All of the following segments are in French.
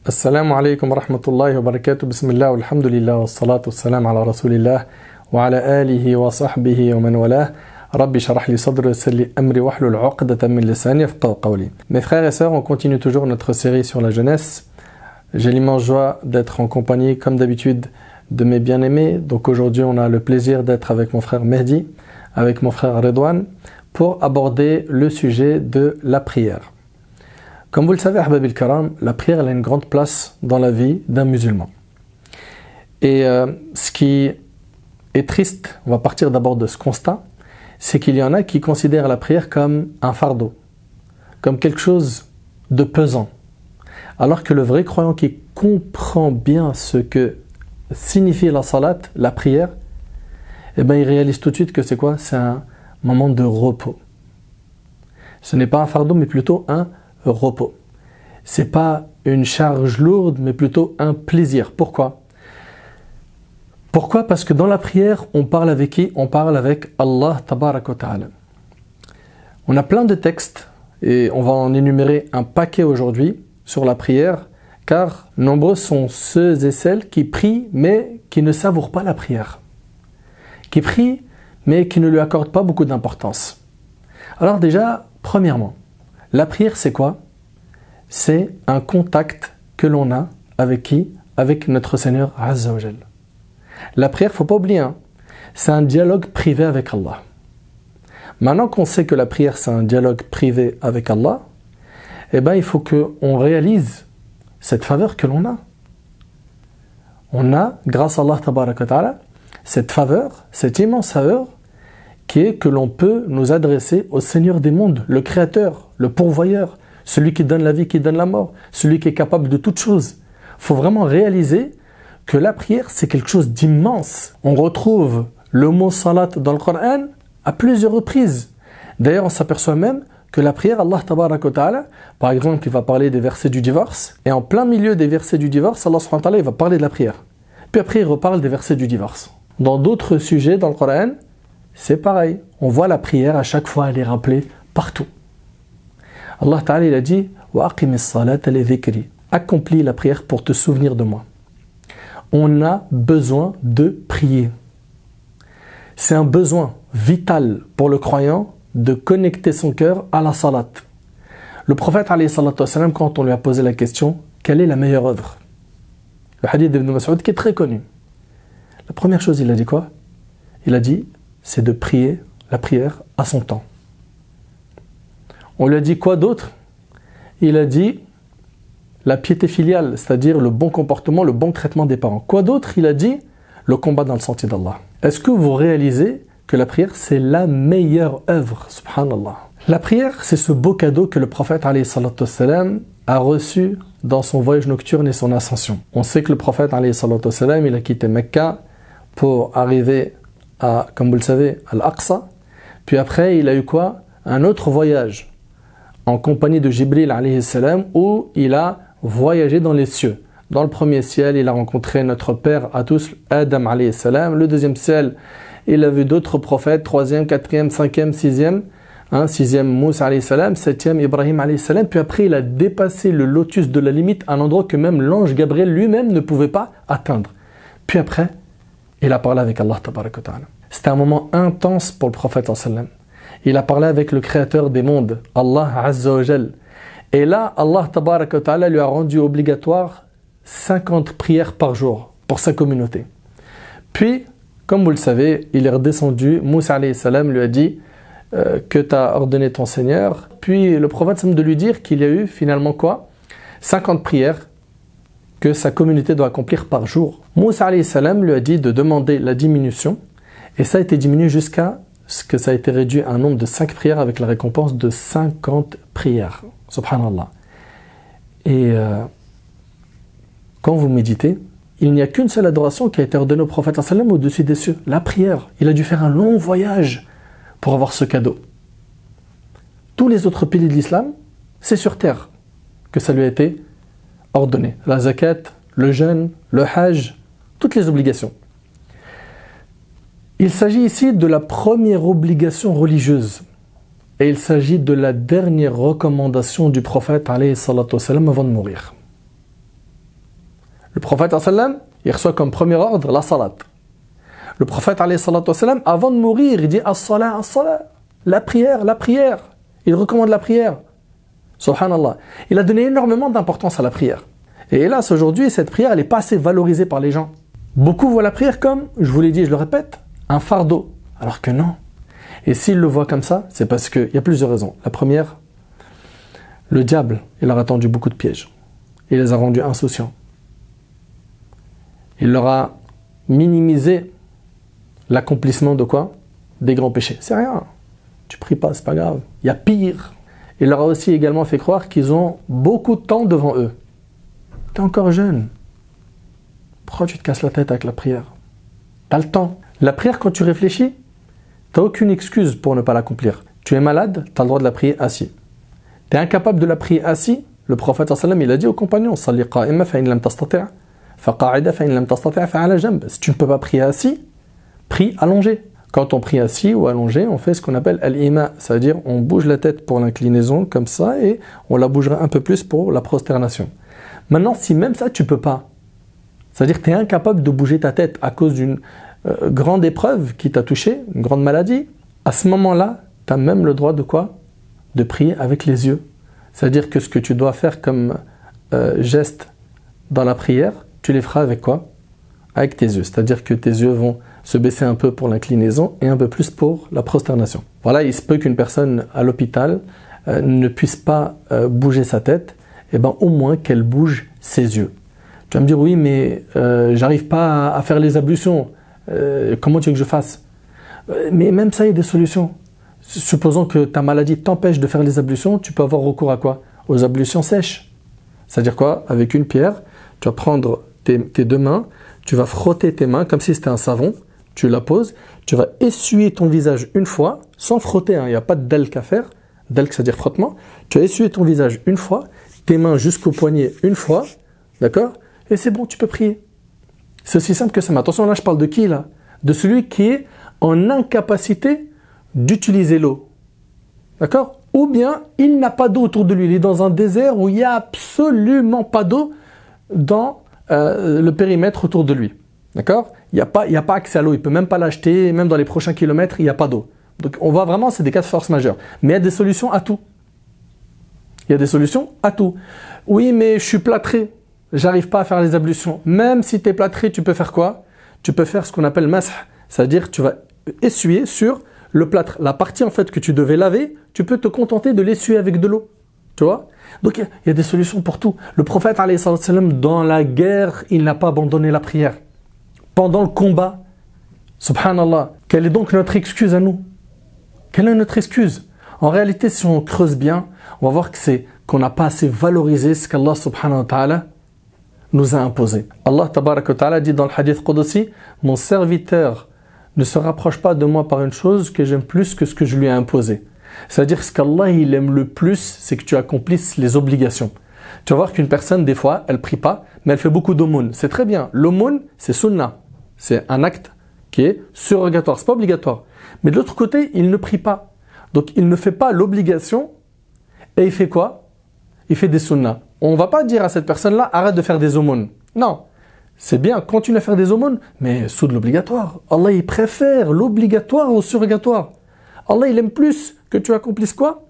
Assalamu alaikum wa rahmatullahi wa barakatuh. Bismillah walhamdulillah wa salatu wa salam ala rasulillah wa ala alihi wa sahbihi wa man walah. Rabbi sharah li sadri wa yassir li amri wahlul 'uqdatan min lisani yafqahu qawli. Mes frères et sœurs, on continue toujours notre série sur la jeunesse. J'ai l'immense joie d'être en compagnie, comme d'habitude, de mes bien-aimés. Donc aujourd'hui, on a le plaisir d'être avec mon frère Mehdi, avec mon frère Redouane, pour aborder le sujet de la prière. Comme vous le savez, Ahbab al-Karam, la prière elle a une grande place dans la vie d'un musulman. Et ce qui est triste, on va partir d'abord de ce constat, c'est qu'il y en a qui considèrent la prière comme un fardeau, comme quelque chose de pesant. Alors que le vrai croyant qui comprend bien ce que signifie la salat, la prière, eh ben, il réalise tout de suite que c'est quoi? C'est un moment de repos. Ce n'est pas un fardeau, mais plutôt un repos. C'est pas une charge lourde, mais plutôt un plaisir. Pourquoi? Parce que dans la prière, on parle avec qui? On parle avec Allah Tabaraka wa Ta'ala. On a plein de textes, et on va en énumérer un paquet aujourd'hui sur la prière, car nombreux sont ceux et celles qui prient, mais qui ne savourent pas la prière. Qui prient, mais qui ne lui accordent pas beaucoup d'importance. Alors déjà, premièrement, la prière, c'est quoi? C'est un contact que l'on a avec qui? Avec notre Seigneur Azza wa Jal. La prière, il ne faut pas oublier, c'est un dialogue privé avec Allah. Maintenant qu'on sait que la prière, c'est un dialogue privé avec Allah, eh ben, il faut qu'on réalise cette faveur que l'on a. On a, grâce à Allah Tabaraka wa Ta'ala, cette faveur, cette immense faveur, qui est que l'on peut nous adresser au Seigneur des mondes, le Créateur, le Pourvoyeur, celui qui donne la vie, qui donne la mort, celui qui est capable de toutes choses. Il faut vraiment réaliser que la prière, c'est quelque chose d'immense. On retrouve le mot salat dans le Coran à plusieurs reprises. D'ailleurs, on s'aperçoit même que la prière, Allah Tabaraka wa Ta'ala, par exemple, il va parler des versets du divorce, et en plein milieu des versets du divorce, Allah Subhanahu wa Ta'ala, il va parler de la prière. Puis après, il reparle des versets du divorce. Dans d'autres sujets dans le Coran, c'est pareil. On voit la prière, à chaque fois, elle est rappelée partout. Allah Ta'ala, il a dit « Wa aqimis salata li dhikri » Accomplis la prière pour te souvenir de moi. On a besoin de prier. C'est un besoin vital pour le croyant de connecter son cœur à la salat. Le prophète, alayhi salatu wassalam, quand on lui a posé la question « Quelle est la meilleure œuvre ?» Le hadith d'Ibn Mas'ud qui est très connu. La première chose, il a dit quoi? Il a dit c'est de prier la prière à son temps. On lui a dit quoi d'autre? Il a dit la piété filiale, c'est-à-dire le bon comportement, le bon traitement des parents. Quoi d'autre? Il a dit le combat dans le sentier d'Allah. Est-ce que vous réalisez que la prière, c'est la meilleure œuvre? Subhanallah. La prière, c'est ce beau cadeau que le prophète alayhi salatu wassalam, a reçu dans son voyage nocturne et son ascension. On sait que le prophète alayhi salatu wassalam, il a quitté Mecca pour arriver à, comme vous le savez, à l'Aqsa. Puis après, il a eu quoi? Un autre voyage en compagnie de Jibril alayhi salam, où il a voyagé dans les cieux. Dans le premier ciel, il a rencontré notre père à tous, Adam alayhi salam. Le deuxième ciel, il a vu d'autres prophètes, troisième, quatrième, cinquième, sixième. Sixième, Moussa alayhi salam, septième, Ibrahim alayhi salam. Puis après, il a dépassé le lotus de la limite, un endroit que même l'ange Gabriel lui-même ne pouvait pas atteindre. Puis après, il a parlé avec Allah Tabaraka wa Ta'ala. C'était un moment intense pour le prophète sallam. Il a parlé avec le créateur des mondes, Allah Azza wa Jal. Et là, Allah Tabaraka wa Ta'ala lui a rendu obligatoire 50 prières par jour pour sa communauté. Puis, comme vous le savez, il est redescendu, Moussa alayhi salam lui a dit que t'as ordonné ton Seigneur. Puis le prophète semble de lui dire qu'il y a eu finalement quoi? 50 prières que sa communauté doit accomplir par jour. Moussa alayhi salam lui a dit de demander la diminution, et ça a été diminué jusqu'à ce que ça a été réduit à un nombre de 5 prières avec la récompense de 50 prières. Subhanallah. Et quand vous méditez, il n'y a qu'une seule adoration qui a été ordonnée au prophète sallam au-dessus des cieux, la prière. Il a dû faire un long voyage pour avoir ce cadeau. Tous les autres piliers de l'islam, c'est sur terre que ça lui a été ordonné. La zakat, le jeûne, le hajj, toutes les obligations. Il s'agit ici de la première obligation religieuse. Et il s'agit de la dernière recommandation du prophète alayhi salatu wassalam avant de mourir. Le prophète sallam, il reçoit comme premier ordre la salat. Le prophète sallam, avant de mourir, il dit as-salat, as-salat. La prière, la prière. Il recommande la prière. Subhanallah. Il a donné énormément d'importance à la prière. Et hélas, aujourd'hui, cette prière, elle n'est pas assez valorisée par les gens. Beaucoup voient la prière comme, je vous l'ai dit, je le répète, un fardeau. Alors que non. Et s'ils le voient comme ça, c'est parce qu'il y a plusieurs raisons. La première, le diable, il leur a tendu beaucoup de pièges. Il les a rendus insouciants. Il leur a minimisé l'accomplissement de quoi? Des grands péchés. C'est rien. Tu pries pas, c'est pas grave. Il y a pire. Il leur a aussi également fait croire qu'ils ont beaucoup de temps devant eux. Tu es encore jeune. Pourquoi tu te casses la tête avec la prière? Tu as le temps. La prière, quand tu réfléchis, tu n'as aucune excuse pour ne pas l'accomplir. Tu es malade, tu as le droit de la prier assis. Tu es incapable de la prier assis. Le prophète sallam, il a dit aux compagnons, si tu ne peux pas prier assis, prie allongé. Quand on prie assis ou allongé, on fait ce qu'on appelle al-ima, c'est-à-dire on bouge la tête pour l'inclinaison comme ça et on la bougera un peu plus pour la prosternation. Maintenant, si même ça tu peux pas, c'est-à-dire que tu es incapable de bouger ta tête à cause d'une grande épreuve qui t'a touché, une grande maladie, à ce moment-là, tu as même le droit de quoi? De prier avec les yeux. C'est-à-dire que ce que tu dois faire comme geste dans la prière, tu les feras avec quoi? Avec tes yeux. C'est-à-dire que tes yeux vont se baisser un peu pour l'inclinaison et un peu plus pour la prosternation. Voilà, il se peut qu'une personne à l'hôpital ne puisse pas bouger sa tête, et ben au moins qu'elle bouge ses yeux. Tu vas me dire, oui, mais j'arrive pas à faire les ablutions. Comment tu veux que je fasse? Mais même ça, il y a des solutions. Supposons que ta maladie t'empêche de faire les ablutions, tu peux avoir recours à quoi? Aux ablutions sèches. C'est-à-dire quoi? Avec une pierre, tu vas prendre tes deux mains, tu vas frotter tes mains comme si c'était un savon, tu la poses, tu vas essuyer ton visage une fois, sans frotter, il n'y a pas de delk à faire, delk c'est-à-dire frottement, tu vas essuyer ton visage une fois, tes mains jusqu'au poignet une fois, d'accord? Et c'est bon, tu peux prier. C'est aussi simple que ça. Mais attention, là je parle de qui là? De celui qui est en incapacité d'utiliser l'eau. D'accord? Ou bien il n'a pas d'eau autour de lui. Il est dans un désert où il n'y a absolument pas d'eau dans le périmètre autour de lui. D'accord? Il n'y a pas accès à l'eau. Il ne peut même pas l'acheter. Même dans les prochains kilomètres, il n'y a pas d'eau. Donc on voit vraiment, c'est des cas de force majeure. Mais il y a des solutions à tout. Il y a des solutions à tout. Oui, mais je suis plâtré. J'arrive pas à faire les ablutions. Même si tu es plâtré, tu peux faire quoi? Tu peux faire ce qu'on appelle masah. C'est-à-dire tu vas essuyer sur le plâtre. La partie en fait que tu devais laver, tu peux te contenter de l'essuyer avec de l'eau. Tu vois? Donc il y a des solutions pour tout. Le prophète alayhi salam, dans la guerre, il n'a pas abandonné la prière. Pendant le combat, subhanallah, quelle est donc notre excuse à nous? Quelle est notre excuse? En réalité, si on creuse bien, on va voir que c'est qu'on n'a pas assez valorisé ce qu'Allah subhanahu wa ta'ala nous a imposé. Allah tabaraka wa ta'ala dit dans le hadith Qudsi, mon serviteur ne se rapproche pas de moi par une chose que j'aime plus que ce que je lui ai imposé. C'est-à-dire ce qu'Allah il aime le plus, c'est que tu accomplisses les obligations. Tu vas voir qu'une personne, des fois, elle prie pas, mais elle fait beaucoup d'aumônes. C'est très bien. L'aumône, c'est sunnah. C'est un acte qui est surrogatoire, c'est pas obligatoire. Mais de l'autre côté, il ne prie pas. Donc il ne fait pas l'obligation et il fait quoi? Il fait des sunnahs. On ne va pas dire à cette personne-là, arrête de faire des aumônes. Non, c'est bien, continue à faire des aumônes, mais sous de l'obligatoire. Allah, il préfère l'obligatoire au surrogatoire. Allah, il aime plus que tu accomplisses quoi?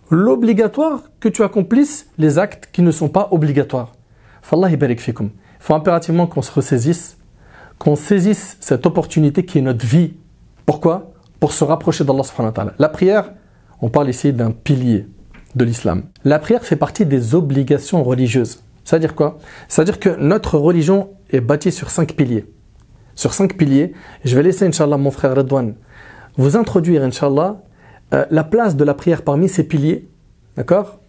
L'obligatoire, que tu accomplisses les actes qui ne sont pas obligatoires. Fallah barik fikum. Il faut impérativement qu'on se ressaisisse, qu'on saisisse cette opportunité qui est notre vie. Pourquoi? Pour se rapprocher d'Allah subhanahu wa ta'ala. La prière, on parle ici d'un pilier de l'islam. La prière fait partie des obligations religieuses. C'est-à-dire quoi? C'est-à-dire que notre religion est bâtie sur 5 piliers. Sur 5 piliers, je vais laisser, Inch'Allah, mon frère Redouane, vous introduire, Inch'Allah, la place de la prière parmi ces piliers. D'accord?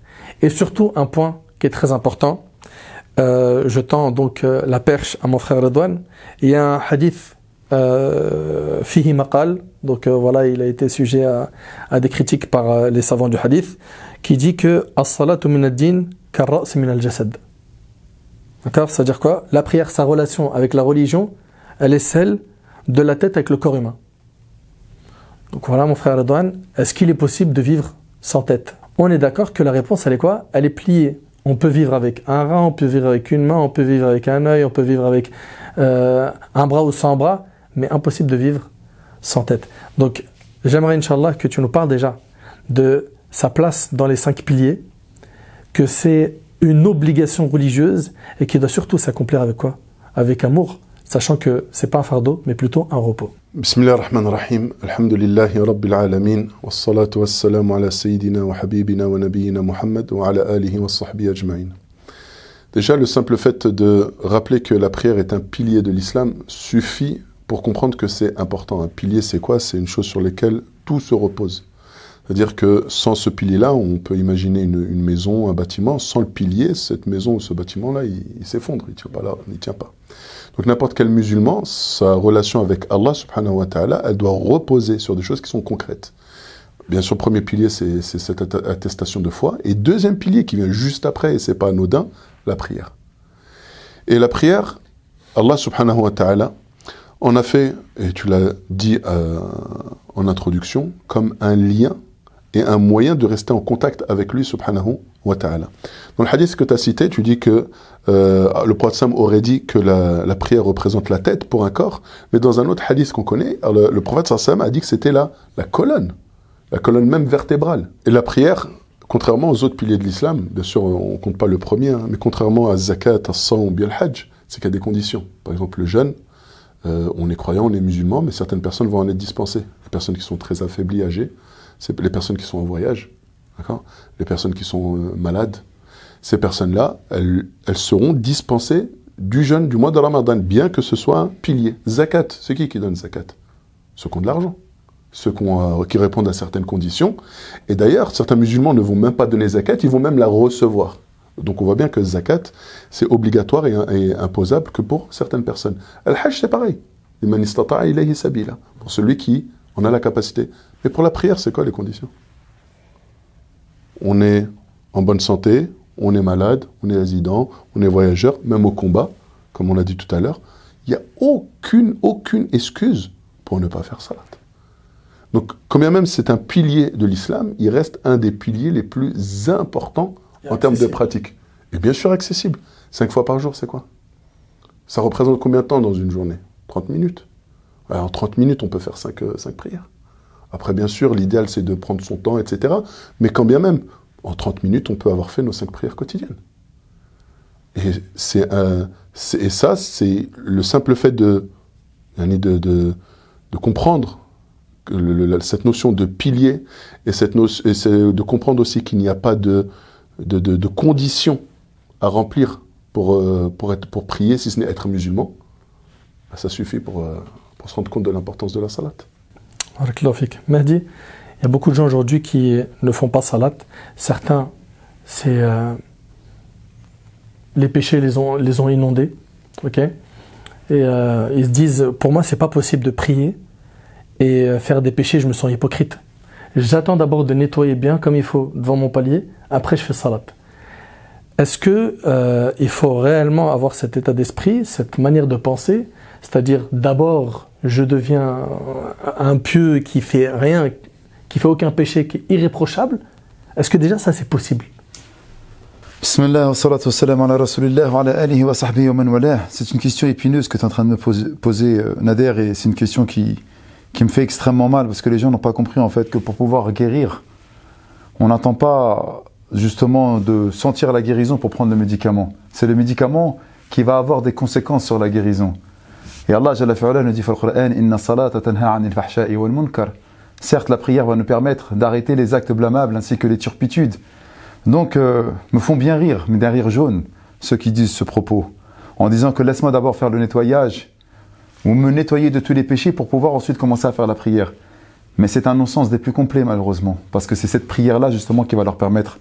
Et surtout, un point qui est très important, je tends donc la perche à mon frère Redouane. Il y a un hadith fihi maqal, donc voilà, il a été sujet à des critiques par les savants du hadith, qui dit que as-salatu min ad-din kar-ra's min al-jasad. D'accord? C'est-à-dire quoi? La prière, sa relation avec la religion, elle est celle de la tête avec le corps humain. Donc voilà, mon frère Redouane, est-ce qu'il est possible de vivre sans tête? On est d'accord que la réponse, elle est quoi? Elle est pliée On peut vivre avec un rein, on peut vivre avec une main, on peut vivre avec un œil, on peut vivre avec un bras ou sans bras, mais impossible de vivre sans tête. Donc, j'aimerais, Inch'Allah, que tu nous parles déjà de sa place dans les 5 piliers, que c'est une obligation religieuse et qui doit surtout s'accomplir avec quoi? Avec amour, sachant que c'est pas un fardeau, mais plutôt un repos. Bismillah ar-Rahman ar-Rahim, alhamdulillahi rabbil alamin, wassalatu wassalamu ala sayyidina wa habibina wa nabiyyina Muhammad wa ala alihi wa sahbihi ajma'in. Déjà, le simple fait de rappeler que la prière est un pilier de l'islam suffit pour comprendre que c'est important. Un pilier, c'est quoi? C'est une chose sur laquelle tout se repose. C'est-à-dire que sans ce pilier-là, on peut imaginer une maison, un bâtiment. Sans le pilier, cette maison ou ce bâtiment-là, il s'effondre, il tient pas là, il tient pas. Donc n'importe quel musulman, sa relation avec Allah subhanahu wa ta'ala, elle doit reposer sur des choses qui sont concrètes. Bien sûr, premier pilier, c'est cette attestation de foi. Et deuxième pilier qui vient juste après, et c'est pas anodin, la prière. Et la prière, Allah subhanahu wa ta'ala, on a fait, et tu l'as dit en introduction, comme un lien et un moyen de rester en contact avec lui, subhanahu wa ta'ala. Dans le hadith que tu as cité, tu dis que le prophète Sam aurait dit que la prière représente la tête pour un corps, mais dans un autre hadith qu'on connaît, le prophète Sam a dit que c'était la colonne même vertébrale. Et la prière, contrairement aux autres piliers de l'islam, bien sûr on ne compte pas le premier, mais contrairement à zakat, à sang ou bien le hajj, c'est qu'il y a des conditions. Par exemple le jeûne, on est croyant, on est musulman, mais certaines personnes vont en être dispensées. Les personnes qui sont très affaiblies, âgées, c'est les personnes qui sont en voyage, d'accord, les personnes qui sont malades, ces personnes-là, elles seront dispensées du jeûne du mois de Ramadan, bien que ce soit un pilier. Zakat, c'est qui donne zakat? Ceux qui ont de l'argent, ceux qui répondent à certaines conditions. Et d'ailleurs, certains musulmans ne vont même pas donner zakat, ils vont même la recevoir. Donc on voit bien que zakat, c'est obligatoire et imposable que pour certaines personnes. Al-Hajj, c'est pareil. Liman istata'a ilayhi sabila. Pour celui qui en a la capacité. Mais pour la prière, c'est quoi les conditions? On est en bonne santé, on est malade, on est résident, on est voyageur, même au combat, comme on l'a dit tout à l'heure. Il n'y a aucune excuse pour ne pas faire salat. Donc, quand bien même c'est un pilier de l'islam, il reste un des piliers les plus importants en termes de pratique. Et bien sûr accessible. 5 fois par jour, c'est quoi? Ça représente combien de temps dans une journée? 30 minutes. Alors, en 30 minutes, on peut faire 5 prières. Après, bien sûr, l'idéal, c'est de prendre son temps, etc. Mais quand bien même, en 30 minutes, on peut avoir fait nos 5 prières quotidiennes. Et ça, c'est le simple fait de comprendre cette notion de pilier et de comprendre aussi qu'il n'y a pas de conditions à remplir pour prier, si ce n'est être musulman. Ça suffit pour se rendre compte de l'importance de la salat. Mahdi, il y a beaucoup de gens aujourd'hui qui ne font pas salat. Certains, c'est les péchés les ont inondés, ok. Et ils se disent, pour moi, c'est pas possible de prier et faire des péchés. Je me sens hypocrite. J'attends d'abord de nettoyer bien comme il faut devant mon palier. Après, je fais salat. Est-ce que il faut réellement avoir cet état d'esprit, cette manière de penser, c'est-à-dire d'abord je deviens un pieux qui fait rien, qui fait aucun péché, qui est irréprochable? Est-ce que déjà ça c'est possible? Bismillah wa salatu wa salam ala rasulillah wa ala alihi wa sahbihi wa man walah. C'est une question épineuse que tu es en train de me poser Nader, et c'est une question qui me fait extrêmement mal parce que les gens n'ont pas compris en fait que pour pouvoir guérir, on n'attend pas justement de sentir la guérison pour prendre le médicament. C'est le médicament qui va avoir des conséquences sur la guérison. Et Allah Jalla fi'ala nous dit dans le Coran, Inna salata tanha 'anil fahsha'i wal munkar. Certes, la prière va nous permettre d'arrêter les actes blâmables ainsi que les turpitudes. Donc, me font bien rire, mais d'un rire jaune, ceux qui disent ce propos, en disant que laisse-moi d'abord faire le nettoyage, ou me nettoyer de tous les péchés pour pouvoir ensuite commencer à faire la prière. Mais c'est un non-sens des plus complets, malheureusement, parce que c'est cette prière-là, justement, qui va leur permettre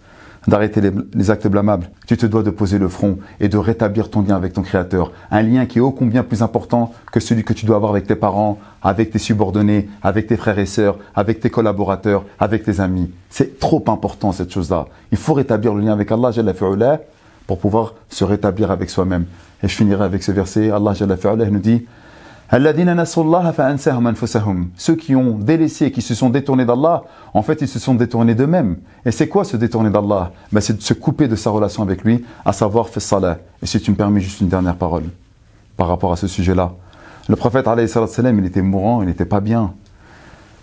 d'arrêter les actes blâmables. Tu te dois de poser le front et de rétablir ton lien avec ton Créateur. Un lien qui est ô combien plus important que celui que tu dois avoir avec tes parents, avec tes subordonnés, avec tes frères et sœurs, avec tes collaborateurs, avec tes amis. C'est trop important cette chose-là. Il faut rétablir le lien avec Allah Jalla fi'ala pour pouvoir se rétablir avec soi-même. Et je finirai avec ce verset. Allah Jalla fi'ala nous dit Ceux qui ont délaissé, qui se sont détournés d'Allah, en fait, ils se sont détournés d'eux-mêmes. Et c'est quoi se détourner d'Allah? C'est de se couper de sa relation avec lui, à savoir fais salat. Et si tu me permets juste une dernière parole par rapport à ce sujet-là. Le prophète, alayhi salam, il était mourant, il n'était pas bien.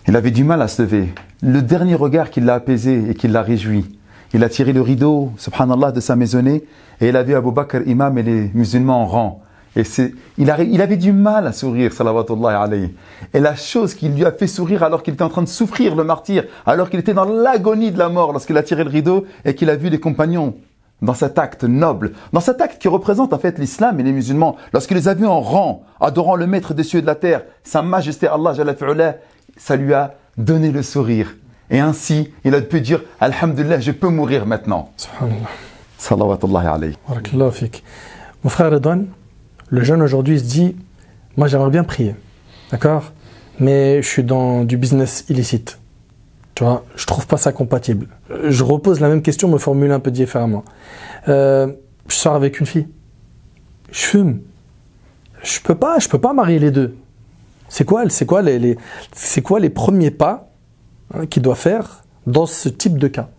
Il avait du mal à se lever. Le dernier regard qui l'a apaisé et qui l'a réjoui, il a tiré le rideau, subhanallah, de sa maisonnée, et il a vu Abu Bakr imam et les musulmans en rang. Et il avait du mal à sourire, salawatullahi alayhi. Et la chose qui lui a fait sourire alors qu'il était en train de souffrir, le martyr, alors qu'il était dans l'agonie de la mort, lorsqu'il a tiré le rideau et qu'il a vu les compagnons dans cet acte noble, dans cet acte qui représente en fait l'islam et les musulmans, lorsqu'il les a vus en rang, adorant le maître des cieux et de la terre, sa majesté Allah Jalla fi'ala, ça lui a donné le sourire. Et ainsi, il a pu dire, alhamdulillah, je peux mourir maintenant. Subhanallah. Salawatullahi alayhi. Barakallahu fik. Mon frère Redouane, le jeune aujourd'hui se dit, moi j'aimerais bien prier, d'accord, mais je suis dans du business illicite. Tu vois, je trouve pas ça compatible. Je repose la même question, me formule un peu différemment. Je sors avec une fille, je fume, je peux pas marier les deux. C'est quoi les premiers pas qu'il doit faire dans ce type de cas?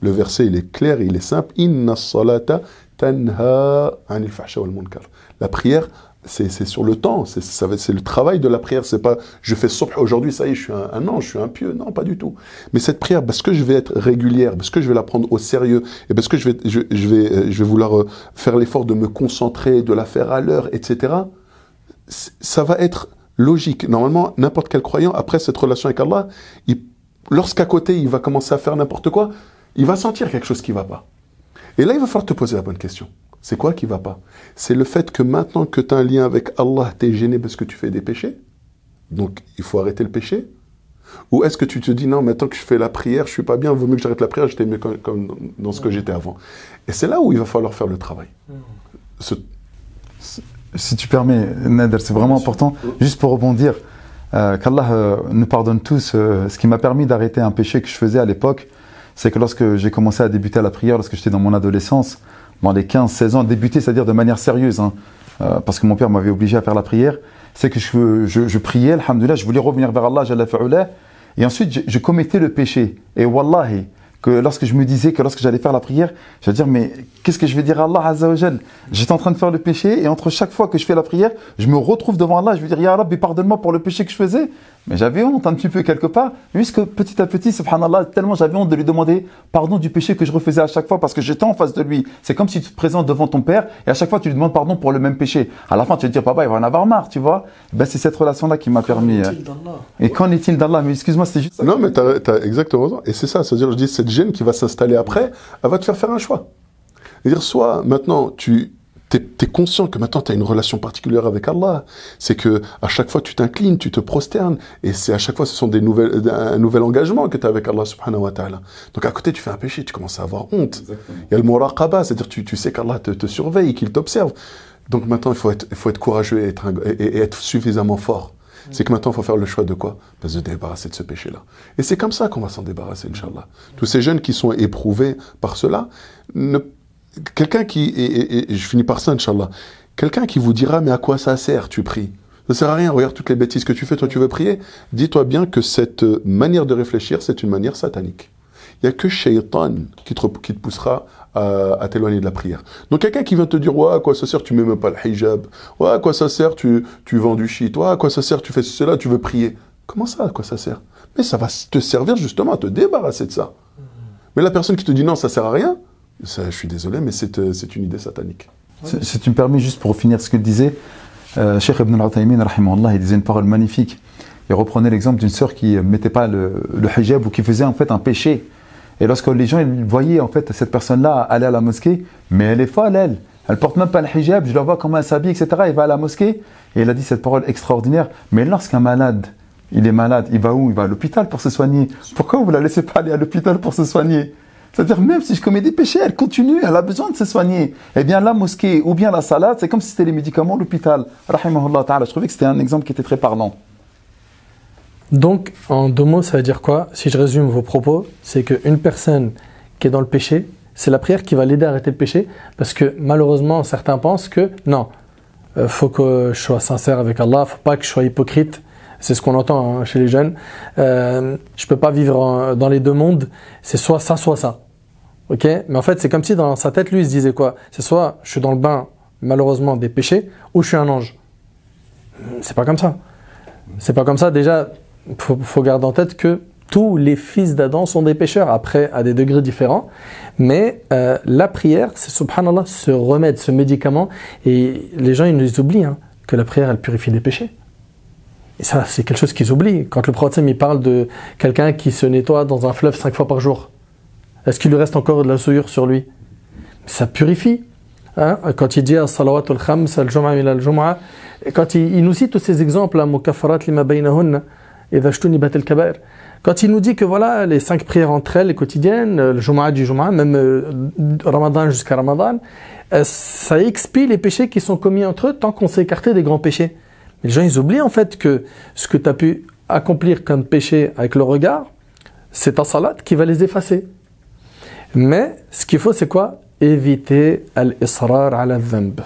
Le verset, il est clair, il est simple. Inna salata tanha anil fahsha wal munkar. La prière, c'est sur le temps, c'est le travail de la prière. C'est pas je fais subh aujourd'hui, ça y est, je suis un pieux. Non, pas du tout. Mais cette prière, parce que je vais être régulière, parce que je vais la prendre au sérieux, et parce que je vais vouloir faire l'effort de me concentrer, de la faire à l'heure, etc. Ça va être logique. Normalement, n'importe quel croyant, après cette relation avec Allah, lorsqu'à côté, il va commencer à faire n'importe quoi, il va sentir quelque chose qui ne va pas. Et là, il va falloir te poser la bonne question. C'est quoi qui ne va pas? C'est le fait que maintenant que tu as un lien avec Allah, tu es gêné parce que tu fais des péchés. Donc, il faut arrêter le péché. Ou est-ce que tu te dis, non, maintenant que je fais la prière, je ne suis pas bien, il vaut mieux que j'arrête la prière, j'étais mieux comme dans ce que j'étais avant. Et c'est là où il va falloir faire le travail. Si tu permets, Nader, c'est vraiment important, juste pour rebondir, qu'Allah nous pardonne tous. Ce qui m'a permis d'arrêter un péché que je faisais à l'époque, c'est que lorsque j'ai commencé à débuter à la prière, lorsque j'étais dans mon adolescence, dans les 15-16 ans, débuter, c'est-à-dire de manière sérieuse, parce que mon père m'avait obligé à faire la prière, c'est que je priais, alhamdoulilah, je voulais revenir vers Allah, Jalla fi'ala, et ensuite je commettais le péché. Et wallahi, que lorsque je me disais que lorsque j'allais faire la prière, j'allais dire mais qu'est-ce que je vais dire à Allah Azza wa Jal? J'étais en train de faire le péché et entre chaque fois que je fais la prière, je me retrouve devant Allah, je vais dire Ya Rabbi, pardonne-moi pour le péché que je faisais. Mais j'avais honte un petit peu quelque part, jusque petit à petit, subhanallah, tellement j'avais honte de lui demander pardon du péché que je refaisais à chaque fois parce que j'étais en face de lui. C'est comme si tu te présentes devant ton père et à chaque fois tu lui demandes pardon pour le même péché. À la fin tu vas te dire papa il va en avoir marre, tu vois. Ben c'est cette relation-là qui m'a permis. Et qu'en est-il d'Allah? Mais excuse-moi, c'était juste ça. Non mais t'as exactement raison. Et c'est ça, c'est-à-dire je dis cette gêne qui va s'installer après, elle va te faire un choix. C'est-à-dire soit maintenant tu es conscient que maintenant tu as une relation particulière avec Allah, c'est que à chaque fois tu t'inclines, tu te prosternes, et c'est à chaque fois ce sont un nouvel engagement que tu as avec Allah subhanahu wa ta'ala. Donc à côté tu fais un péché, tu commences à avoir honte. Exactement. Il y a le muraqaba, c'est-à-dire tu sais qu'Allah te surveille, qu'il t'observe. Donc maintenant il faut être courageux et être suffisamment fort. C'est que maintenant il faut faire le choix de quoi? De se débarrasser de ce péché-là. Et c'est comme ça qu'on va s'en débarrasser, Inch'Allah. Tous ces jeunes qui sont éprouvés par cela, quelqu'un qui, et je finis par ça, Inch'Allah, quelqu'un qui vous dira, mais à quoi ça sert, tu pries? Ça sert à rien, regarde toutes les bêtises que tu fais, toi tu veux prier. Dis-toi bien que cette manière de réfléchir, c'est une manière satanique. Il n'y a que Shaitan qui te poussera à t'éloigner de la prière. Donc quelqu'un qui vient te dire, ouais, à quoi ça sert, tu mets même pas le hijab, ouais, à quoi ça sert, tu vends du shit, ouais, à quoi ça sert, tu fais cela, tu veux prier. Comment ça, à quoi ça sert? Mais ça va te servir justement à te débarrasser de ça. Mais la personne qui te dit non, ça sert à rien, ça, je suis désolé, mais c'est une idée satanique. Si tu me permets, juste pour finir ce qu'il disait, Cheikh Ibn al-Uthaymin, rahimahullah, il disait une parole magnifique. Il reprenait l'exemple d'une sœur qui ne mettait pas le hijab ou qui faisait en fait un péché. Et lorsque les gens ils voyaient en fait cette personne-là aller à la mosquée, mais elle est folle, elle porte même pas le hijab, je la vois comment elle s'habille, etc. Elle va à la mosquée et elle a dit cette parole extraordinaire. Mais lorsqu'un malade, il est malade, il va où? Il va à l'hôpital pour se soigner. Pourquoi vous ne la laissez pas aller à l'hôpital pour se soigner? C'est-à-dire, même si je commets des péchés, elle continue, elle a besoin de se soigner. Eh bien, la mosquée ou bien la salade, c'est comme si c'était les médicaments, l'hôpital. Rahimahullah ta'ala. Je trouvais que c'était un exemple qui était très parlant. Donc, en deux mots, ça veut dire quoi? Si je résume vos propos, c'est qu'une personne qui est dans le péché, c'est la prière qui va l'aider à arrêter le péché, parce que malheureusement, certains pensent que non, faut que je sois sincère avec Allah, faut pas que je sois hypocrite. C'est ce qu'on entend chez les jeunes. Je peux pas vivre dans les deux mondes. C'est soit ça, soit ça. Ok? Mais en fait, c'est comme si dans sa tête, lui, il se disait quoi? C'est soit je suis dans le bain, malheureusement, des péchés, ou je suis un ange. C'est pas comme ça. C'est pas comme ça. Déjà, faut garder en tête que tous les fils d'Adam sont des pécheurs, après à des degrés différents. Mais la prière, c'est subhanallah, ce remède, ce médicament. Et les gens, ils nous oublient que la prière, elle purifie des péchés. Et ça, c'est quelque chose qu'ils oublient. Quand le prophète, il parle de quelqu'un qui se nettoie dans un fleuve 5 fois par jour, est-ce qu'il lui reste encore de la souillure sur lui? Ça purifie. Quand il dit as-salawatul khams, al-jum'a ila al-jum'a, quand il nous cite tous ces exemples, mukaffarat lima baynahunna, idha ijtunibat al-kaba'ir. Quand il nous dit que voilà, les 5 prières entre elles, les quotidiennes, le Jumu'ah du Jumu'ah, même Ramadan jusqu'à Ramadan, ça expie les péchés qui sont commis entre eux tant qu'on s'est écarté des grands péchés. Mais les gens, ils oublient en fait que ce que tu as pu accomplir comme péché avec le regard, c'est ta salat qui va les effacer. Mais ce qu'il faut, c'est quoi? Éviter al-israr ala dhanb.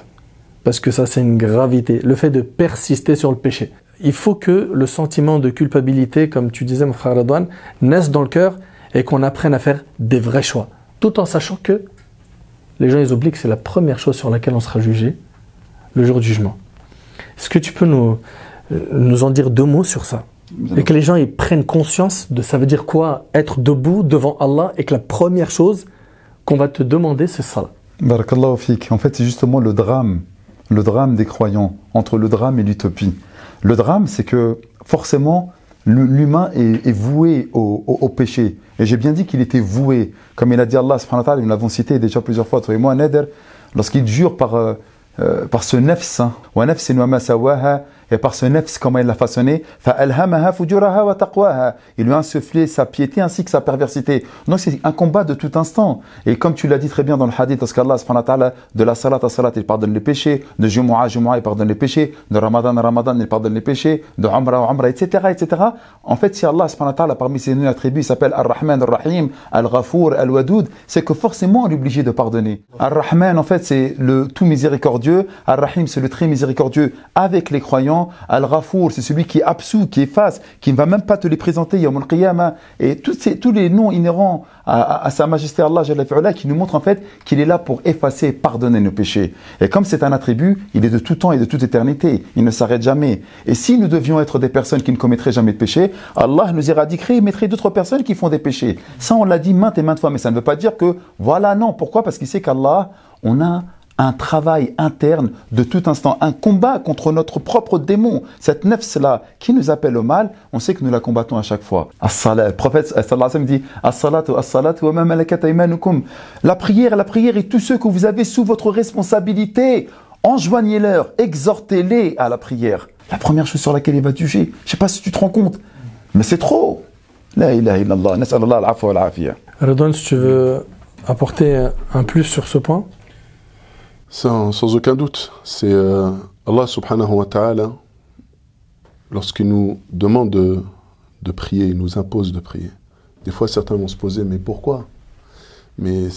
Parce que ça, c'est une gravité. Le fait de persister sur le péché. Il faut que le sentiment de culpabilité, comme tu disais mon frère Radouane, naisse dans le cœur et qu'on apprenne à faire des vrais choix. Tout en sachant que les gens ils oublient que c'est la première chose sur laquelle on sera jugé le jour du jugement. Est-ce que tu peux nous en dire 2 mots sur ça? Et que les gens ils prennent conscience de ça veut dire quoi être debout devant Allah et que la première chose qu'on va te demander c'est ça. Barakallahu fik. En fait c'est justement le drame des croyants, entre le drame et l'utopie. Le drame, c'est que forcément, l'humain est voué au péché. Et j'ai bien dit qu'il était voué. Comme il a dit Allah, subhanahu wa ta'ala, nous l'avons cité déjà plusieurs fois, toi et moi, Nader, lorsqu'il jure par ce nefs, wa nefsin wa ma sawaha, et par ce nefs, comment il l'a façonné, فَأَلْهَمَهَا فُجُورَهَا وَتَقْوَاهَا. Il lui a insufflé sa piété ainsi que sa perversité. Donc c'est un combat de tout instant. Et comme tu l'as dit très bien dans le hadith, parce qu'Allah subhanahu wa ta'ala, de la salat à salat, il pardonne les péchés, de Jumu'ah à Jumu'ah, il pardonne les péchés, de Ramadan à Ramadan, il pardonne les péchés, de Umrah à Umrah, etc., etc. En fait, si Allah subhanahu wa ta'ala, parmi ses noms attributs, il s'appelle Ar-Rahman, Ar-Rahim, Al-Ghafour, Al-Wadoud, c'est que forcément on est obligé de pardonner. Ar-Rahman, en fait, c'est le tout miséricordieux. Ar-Rahim, c'est le très miséricordieux avec les croyants. Al-Ghafour, c'est celui qui absout, qui efface, qui ne va même pas te les présenter, Yawm al-Qiyamah. Et tous les noms inhérents à sa majesté Allah, qui nous montrent en fait qu'il est là pour effacer et pardonner nos péchés. Et comme c'est un attribut, il est de tout temps et de toute éternité. Il ne s'arrête jamais. Et si nous devions être des personnes qui ne commettraient jamais de péché, Allah nous éradiquerait et mettrait d'autres personnes qui font des péchés. Ça, on l'a dit maintes et maintes fois, mais ça ne veut pas dire que, voilà, non. Pourquoi? Parce qu'il sait qu'Allah, on a un travail interne de tout instant, un combat contre notre propre démon, cette nefs-là qui nous appelle au mal, on sait que nous la combattons à chaque fois. As-salat, le prophète sallallahu alayhi wa sallam dit as-salatu wa ma malakat aymanukum. La prière et tous ceux que vous avez sous votre responsabilité, enjoignez-leur, exhortez-les à la prière. La première chose sur laquelle il va te juger, je ne sais pas si tu te rends compte, mais c'est trop. La ilaha illallah, nas'alallah al-afwa wal-afiyah. Radouane, si tu veux apporter un plus sur ce point? Sans aucun doute. C'est Allah subhanahu wa ta'ala, lorsqu'il nous demande de prier, il nous impose de prier. Des fois, certains vont se poser, mais pourquoi? Mais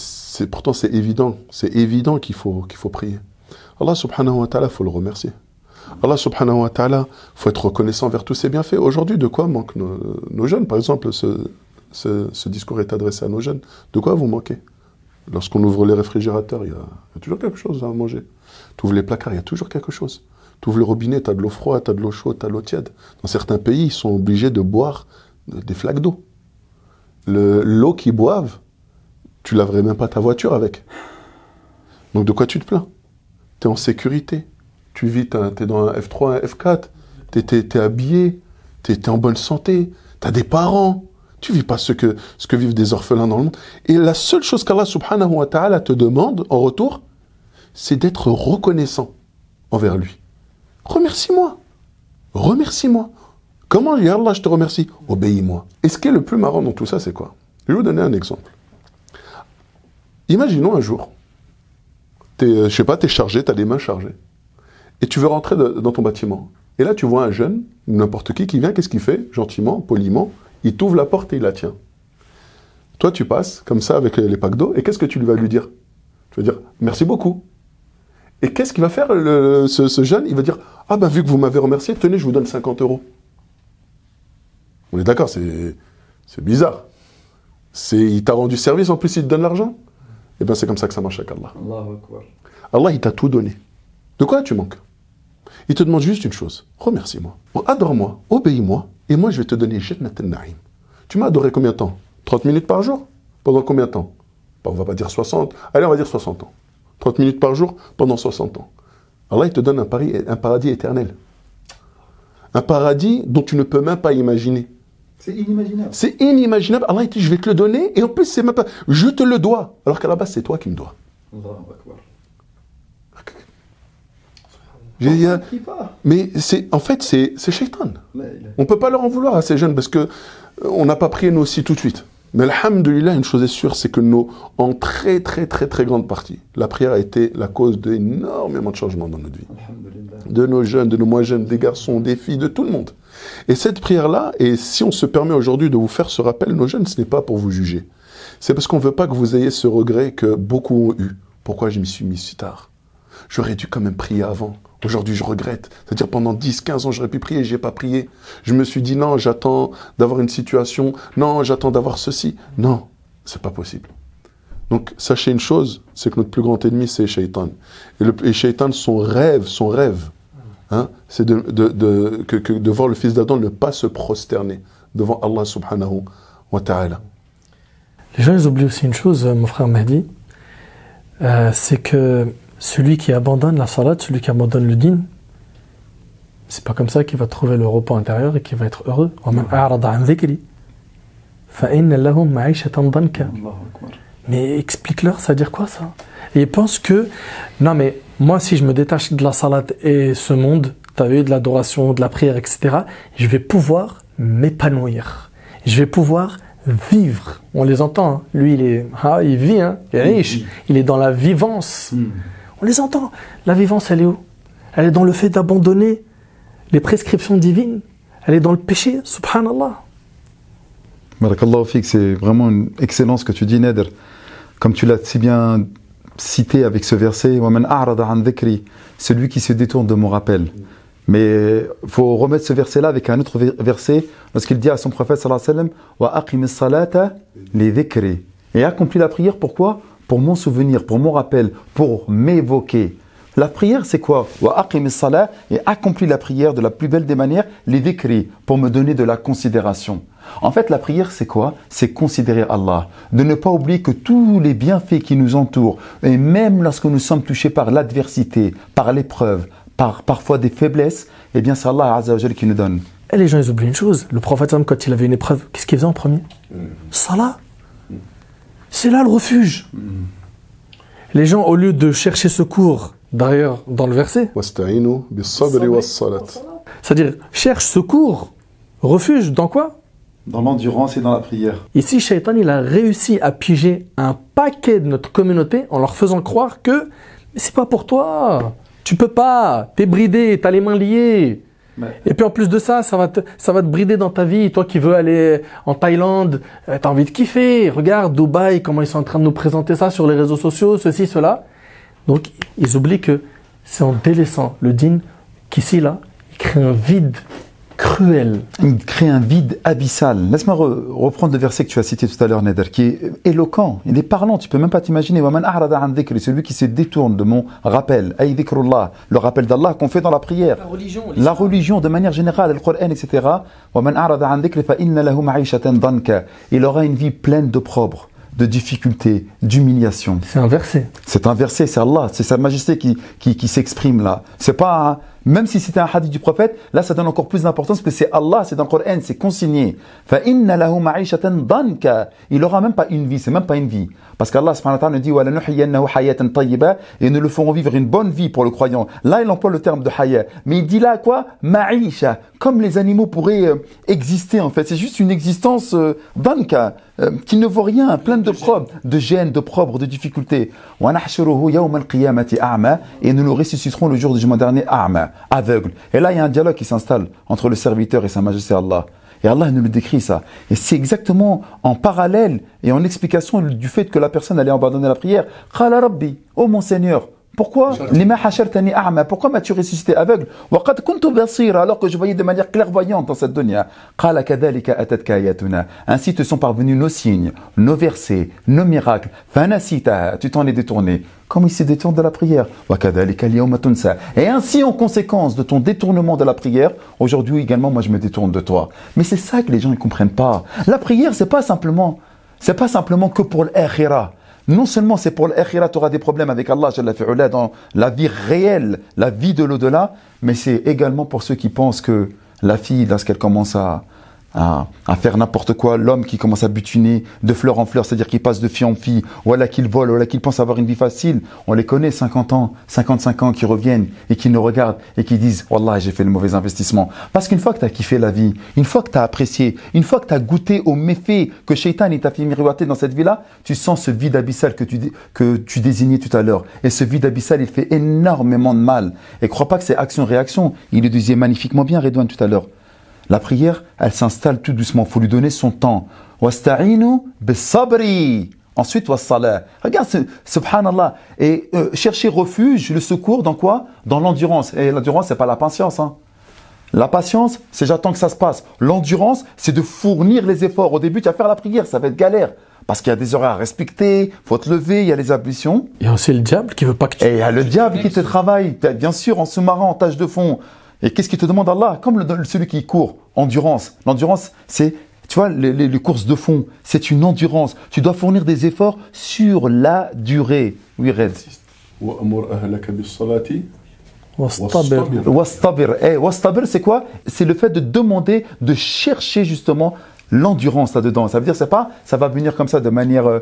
pourtant, c'est évident. C'est évident qu'il faut prier. Allah subhanahu wa ta'ala, il faut le remercier. Allah subhanahu wa ta'ala, il faut être reconnaissant vers tous ses bienfaits. Aujourd'hui, de quoi manquent nos jeunes? Par exemple, ce discours est adressé à nos jeunes. De quoi vous manquez? Lorsqu'on ouvre les réfrigérateurs, il y a toujours quelque chose à manger. Tu ouvres les placards, il y a toujours quelque chose. Tu ouvres le robinet, tu as de l'eau froide, tu as de l'eau chaude, tu as de l'eau tiède. Dans certains pays, ils sont obligés de boire des flaques d'eau. L'eau qu'ils boivent, tu laverais même pas ta voiture avec. Donc de quoi tu te plains? Tu es en sécurité. Tu vis, tu es dans un F3, un F4. Tu es habillé, tu es en bonne santé. Tu as des parents. Tu ne vis pas ce que vivent des orphelins dans le monde. Et la seule chose qu'Allah subhanahu wa ta'ala te demande en retour, c'est d'être reconnaissant envers lui. Remercie-moi. Remercie-moi. Comment, ya Allah, je te remercie? Obéis-moi. Et ce qui est le plus marrant dans tout ça, c'est quoi? Je vais vous donner un exemple. Imaginons un jour, je sais pas, tu es chargé, tu as les mains chargées. Et tu veux rentrer dans ton bâtiment. Et là, tu vois un jeune, n'importe qui vient, qu'est-ce qu'il fait? Gentiment, poliment. Il t'ouvre la porte et il la tient. Toi, tu passes comme ça avec les packs d'eau, et qu'est-ce que tu vas lui dire? Tu vas dire « merci beaucoup ». Et qu'est-ce qu'il va faire ce jeune? Il va dire, ah ben vu que vous m'avez remercié, tenez, je vous donne 50 euros. On est d'accord, c'est bizarre. Il t'a rendu service, en plus il te donne l'argent. Eh bien c'est comme ça que ça marche avec Allah. Allah, il t'a tout donné. De quoi tu manques? Il te demande juste une chose, remercie-moi, adore-moi, obéis-moi, et moi je vais te donner Jannat al-Na'im. Tu m'as adoré combien de temps? 30 minutes par jour? Pendant combien de temps? On va pas dire 60, allez on va dire 60 ans. 30 minutes par jour pendant 60 ans. Allah il te donne un paradis éternel. Un paradis dont tu ne peux même pas imaginer. C'est inimaginable. C'est inimaginable. Allah il dit je vais te le donner et en plus c'est même pas, je te le dois. Alors qu'à la base c'est toi qui me dois. Mais en fait c'est shaitan. On ne peut pas leur en vouloir à ces jeunes parce que on n'a pas prié nous aussi tout de suite. Mais alhamdoulilah, une chose est sûre, c'est que en très très très très grande partie, la prière a été la cause d'énormément de changements dans notre vie. De nos jeunes, de nos moins jeunes, des garçons, des filles, de tout le monde. Et cette prière-là, et si on se permet aujourd'hui de vous faire ce rappel, nos jeunes, ce n'est pas pour vous juger. C'est parce qu'on ne veut pas que vous ayez ce regret que beaucoup ont eu. Pourquoi je m'y suis mis si tard? J'aurais dû quand même prier avant. Aujourd'hui, je regrette. C'est-à-dire, pendant 10, 15 ans, j'aurais pu prier, je n'ai pas prié. Je me suis dit, non, j'attends d'avoir une situation. Non, j'attends d'avoir ceci. Non, c'est pas possible. Donc, sachez une chose, c'est que notre plus grand ennemi, c'est Shaitan. Et Shaitan, son rêve, hein, c'est de voir le fils d'Adam ne pas se prosterner devant Allah subhanahu wa ta'ala. Les gens, ils oublient aussi une chose, mon frère Mahdi, c'est que celui qui abandonne la salat, celui qui abandonne le din, c'est pas comme ça qu'il va trouver le repos intérieur et qu'il va être heureux. Mais explique-leur, ça veut dire quoi ça? Et ils pensent que, non mais moi si je me détache de la salat et ce monde, tu as vu, de l'adoration, de la prière, etc., je vais pouvoir m'épanouir. Je vais pouvoir vivre. On les entend, hein. Lui il vit, hein. Il est riche, il est dans la vivance. On les entend. La vivance, elle est où? Elle est dans le fait d'abandonner les prescriptions divines. Elle est dans le péché, subhanallah. Barakallahu fik, c'est vraiment une excellence que tu dis, Nader. Comme tu l'as si bien cité avec ce verset, وَمَنْ أَعْرَضَ عَنْ ذِكْرِي, celui qui se détourne de mon rappel. Mais il faut remettre ce verset-là avec un autre verset, lorsqu'il dit à son prophète, sallallahu alayhi wa sallam, وَأَقِمِ الصَّلَاةَ لِذِكْرِ. Et accomplis la prière, pourquoi? Pour mon souvenir, pour mon rappel, pour m'évoquer. La prière, c'est quoi? Wa aqim salat, et accomplis la prière de la plus belle des manières, les dhikri, pour me donner de la considération. En fait, la prière, c'est quoi? C'est considérer Allah. De ne pas oublier que tous les bienfaits qui nous entourent, et même lorsque nous sommes touchés par l'adversité, par l'épreuve, par parfois des faiblesses, eh bien c'est Allah Azza wa Jalla qui nous donne. Et les gens, ils oublient une chose. Le prophète, quand il avait une épreuve, qu'est-ce qu'il faisait en premier? Salat. C'est là le refuge. Les gens, au lieu de chercher secours, d'ailleurs, dans le verset, c'est-à-dire, cherche secours, refuge, dans quoi? Dans l'endurance et dans la prière. Ici, Shaitan, il a réussi à piéger un paquet de notre communauté en leur faisant croire que c'est pas pour toi, tu peux pas, t'es bridé, t'as les mains liées. Et puis en plus de ça, ça va te brider dans ta vie. Toi qui veux aller en Thaïlande, t'as envie de kiffer. Regarde Dubaï, comment ils sont en train de nous présenter ça sur les réseaux sociaux, ceci, cela. Donc ils oublient que c'est en délaissant le din qu'ici, là, il crée un vide cruel. Il crée un vide abyssal. Laisse-moi reprendre le verset que tu as cité tout à l'heure, Nader, qui est éloquent, il est parlant, tu peux même pas t'imaginer. وَمَنْ أَعْرَضَ عَنْ ذِكْرِ, celui qui se détourne de mon rappel, أي ذِكْرُ اللَّهِ, le rappel d'Allah qu'on fait dans la prière. La religion de manière générale, le Coran, etc. وَمَنْ أَعْرَضَ عَنْ ذِكْرِ فَإِنَّ لَهُ مَعِيشَةً ضَنْكَ, il aura une vie pleine d'opprobre, de difficultés, d'humiliation. C'est un verset. C'est un verset, c'est Allah, c'est sa majesté qui s'exprime là. C'est pas même si c'était un hadith du prophète, là ça donne encore plus d'importance parce que c'est Allah, c'est dans le Coran, c'est consigné. فَإِنَّ لَهُ مَعِيشَةً ضَنْكَ, il aura même pas une vie, c'est même pas une vie. Parce qu'Allah subhanahu wa ta'ala nous dit وَلَنُحْيَنَّهُ حَيَاةً طَيِّبَةً, et nous le ferons vivre une bonne vie pour le croyant. Là il emploie le terme de haya, mais il dit là quoi? Ma'isha, comme les animaux pourraient exister en fait. C'est juste une existence danka, qui ne vaut rien, pleine d'opprobre, de gêne, d'opprobre, de difficultés. وَنَحْشُرُهُ يَوْمَ الْقِيَامَةِ أَعْمَى, et nous le ressusciterons le jour du jugement dernier a'ma, aveugle. Et là il y a un dialogue qui s'installe entre le serviteur et sa majesté Allah. Et Allah nous le décrit ça. Et c'est exactement en parallèle et en explication du fait que la personne allait abandonner la prière. Qala Rabbi, oh mon Seigneur, Pourquoi Pourquoi m'as-tu ressuscité aveugle? Alors que je voyais de manière clairvoyante dans cette dunya. Ainsi te sont parvenus nos signes, nos versets, nos miracles. Tu t'en es détourné. Comme il s'est détourné de la prière. Et ainsi, en conséquence de ton détournement de la prière, aujourd'hui également, moi je me détourne de toi. Mais c'est ça que les gens ne comprennent pas. La prière, c'est pas simplement que pour l'akhirah. Non seulement c'est pour l'akhirah, tu auras des problèmes avec Allah dans la vie réelle, la vie de l'au-delà, mais c'est également pour ceux qui pensent que la fille, lorsqu'elle commence à faire n'importe quoi, l'homme qui commence à butiner de fleur en fleur, c'est-à-dire qu'il passe de fille en fille, voilà qu'il vole, voilà qu'il pense avoir une vie facile, on les connaît 50 ans, 55 ans qui reviennent et qui nous regardent et qui disent « Wallah, j'ai fait le mauvais investissement ». Parce qu'une fois que tu as kiffé la vie, une fois que tu as apprécié, une fois que tu as goûté aux méfaits que Shaitan t'a fait miroiter dans cette vie-là, tu sens ce vide abyssal que tu désignais tout à l'heure. Et ce vide abyssal, il fait énormément de mal. Et crois pas que c'est action-réaction. Il le disait magnifiquement bien, Redouane, tout à l'heure. La prière, elle s'installe tout doucement. Il faut lui donner son temps. Wasta'inu bis-sabri. Ensuite, was-salah. Regarde, subhanallah. Et chercher refuge, le secours, dans quoi? Dans l'endurance. Et l'endurance, c'est pas la patience. Hein. La patience, c'est j'attends que ça se passe. L'endurance, c'est de fournir les efforts. Au début, tu vas faire la prière, ça va être galère. Parce qu'il y a des horaires à respecter, il faut te lever, il y a les ablutions. Il y a aussi le diable qui veut pas que tu... Et il y a le diable qui te travaille. Bien sûr, en sous-marin, en tâche de fond. Et qu'est-ce qu'il te demande Allah? Comme celui qui court, endurance. L'endurance, c'est, tu vois, les courses de fond, c'est une endurance. Tu dois fournir des efforts sur la durée. Oui, Red. Wastabir, c'est quoi? C'est le fait de demander, de chercher justement l'endurance là-dedans. Ça veut dire, c'est pas, ça va venir comme ça de manière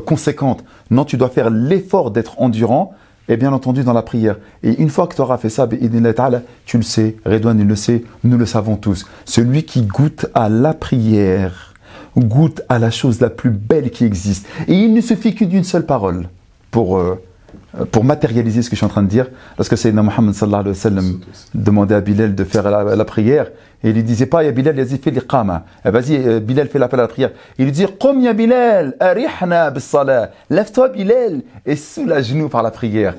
conséquente. Non, tu dois faire l'effort d'être endurant. Et bien entendu dans la prière. Et une fois que tu auras fait ça, tu le sais, Redouane il le sait, nous le savons tous. Celui qui goûte à la prière, goûte à la chose la plus belle qui existe. Et il ne suffit que d'une seule parole pour matérialiser ce que je suis en train de dire. Lorsque Sayyidina Muhammad sallallahu alayhi wa sallam demandait à Bilal de faire la prière, et il lui disait pas, ya Bilal, yazid fait l'iqama. Vas-y, Bilal fait l'appel à la prière. Il lui dit, Qum ya Bilal, arihna bis-salah. Lève-toi, Bilal, et soulage-nous par la prière.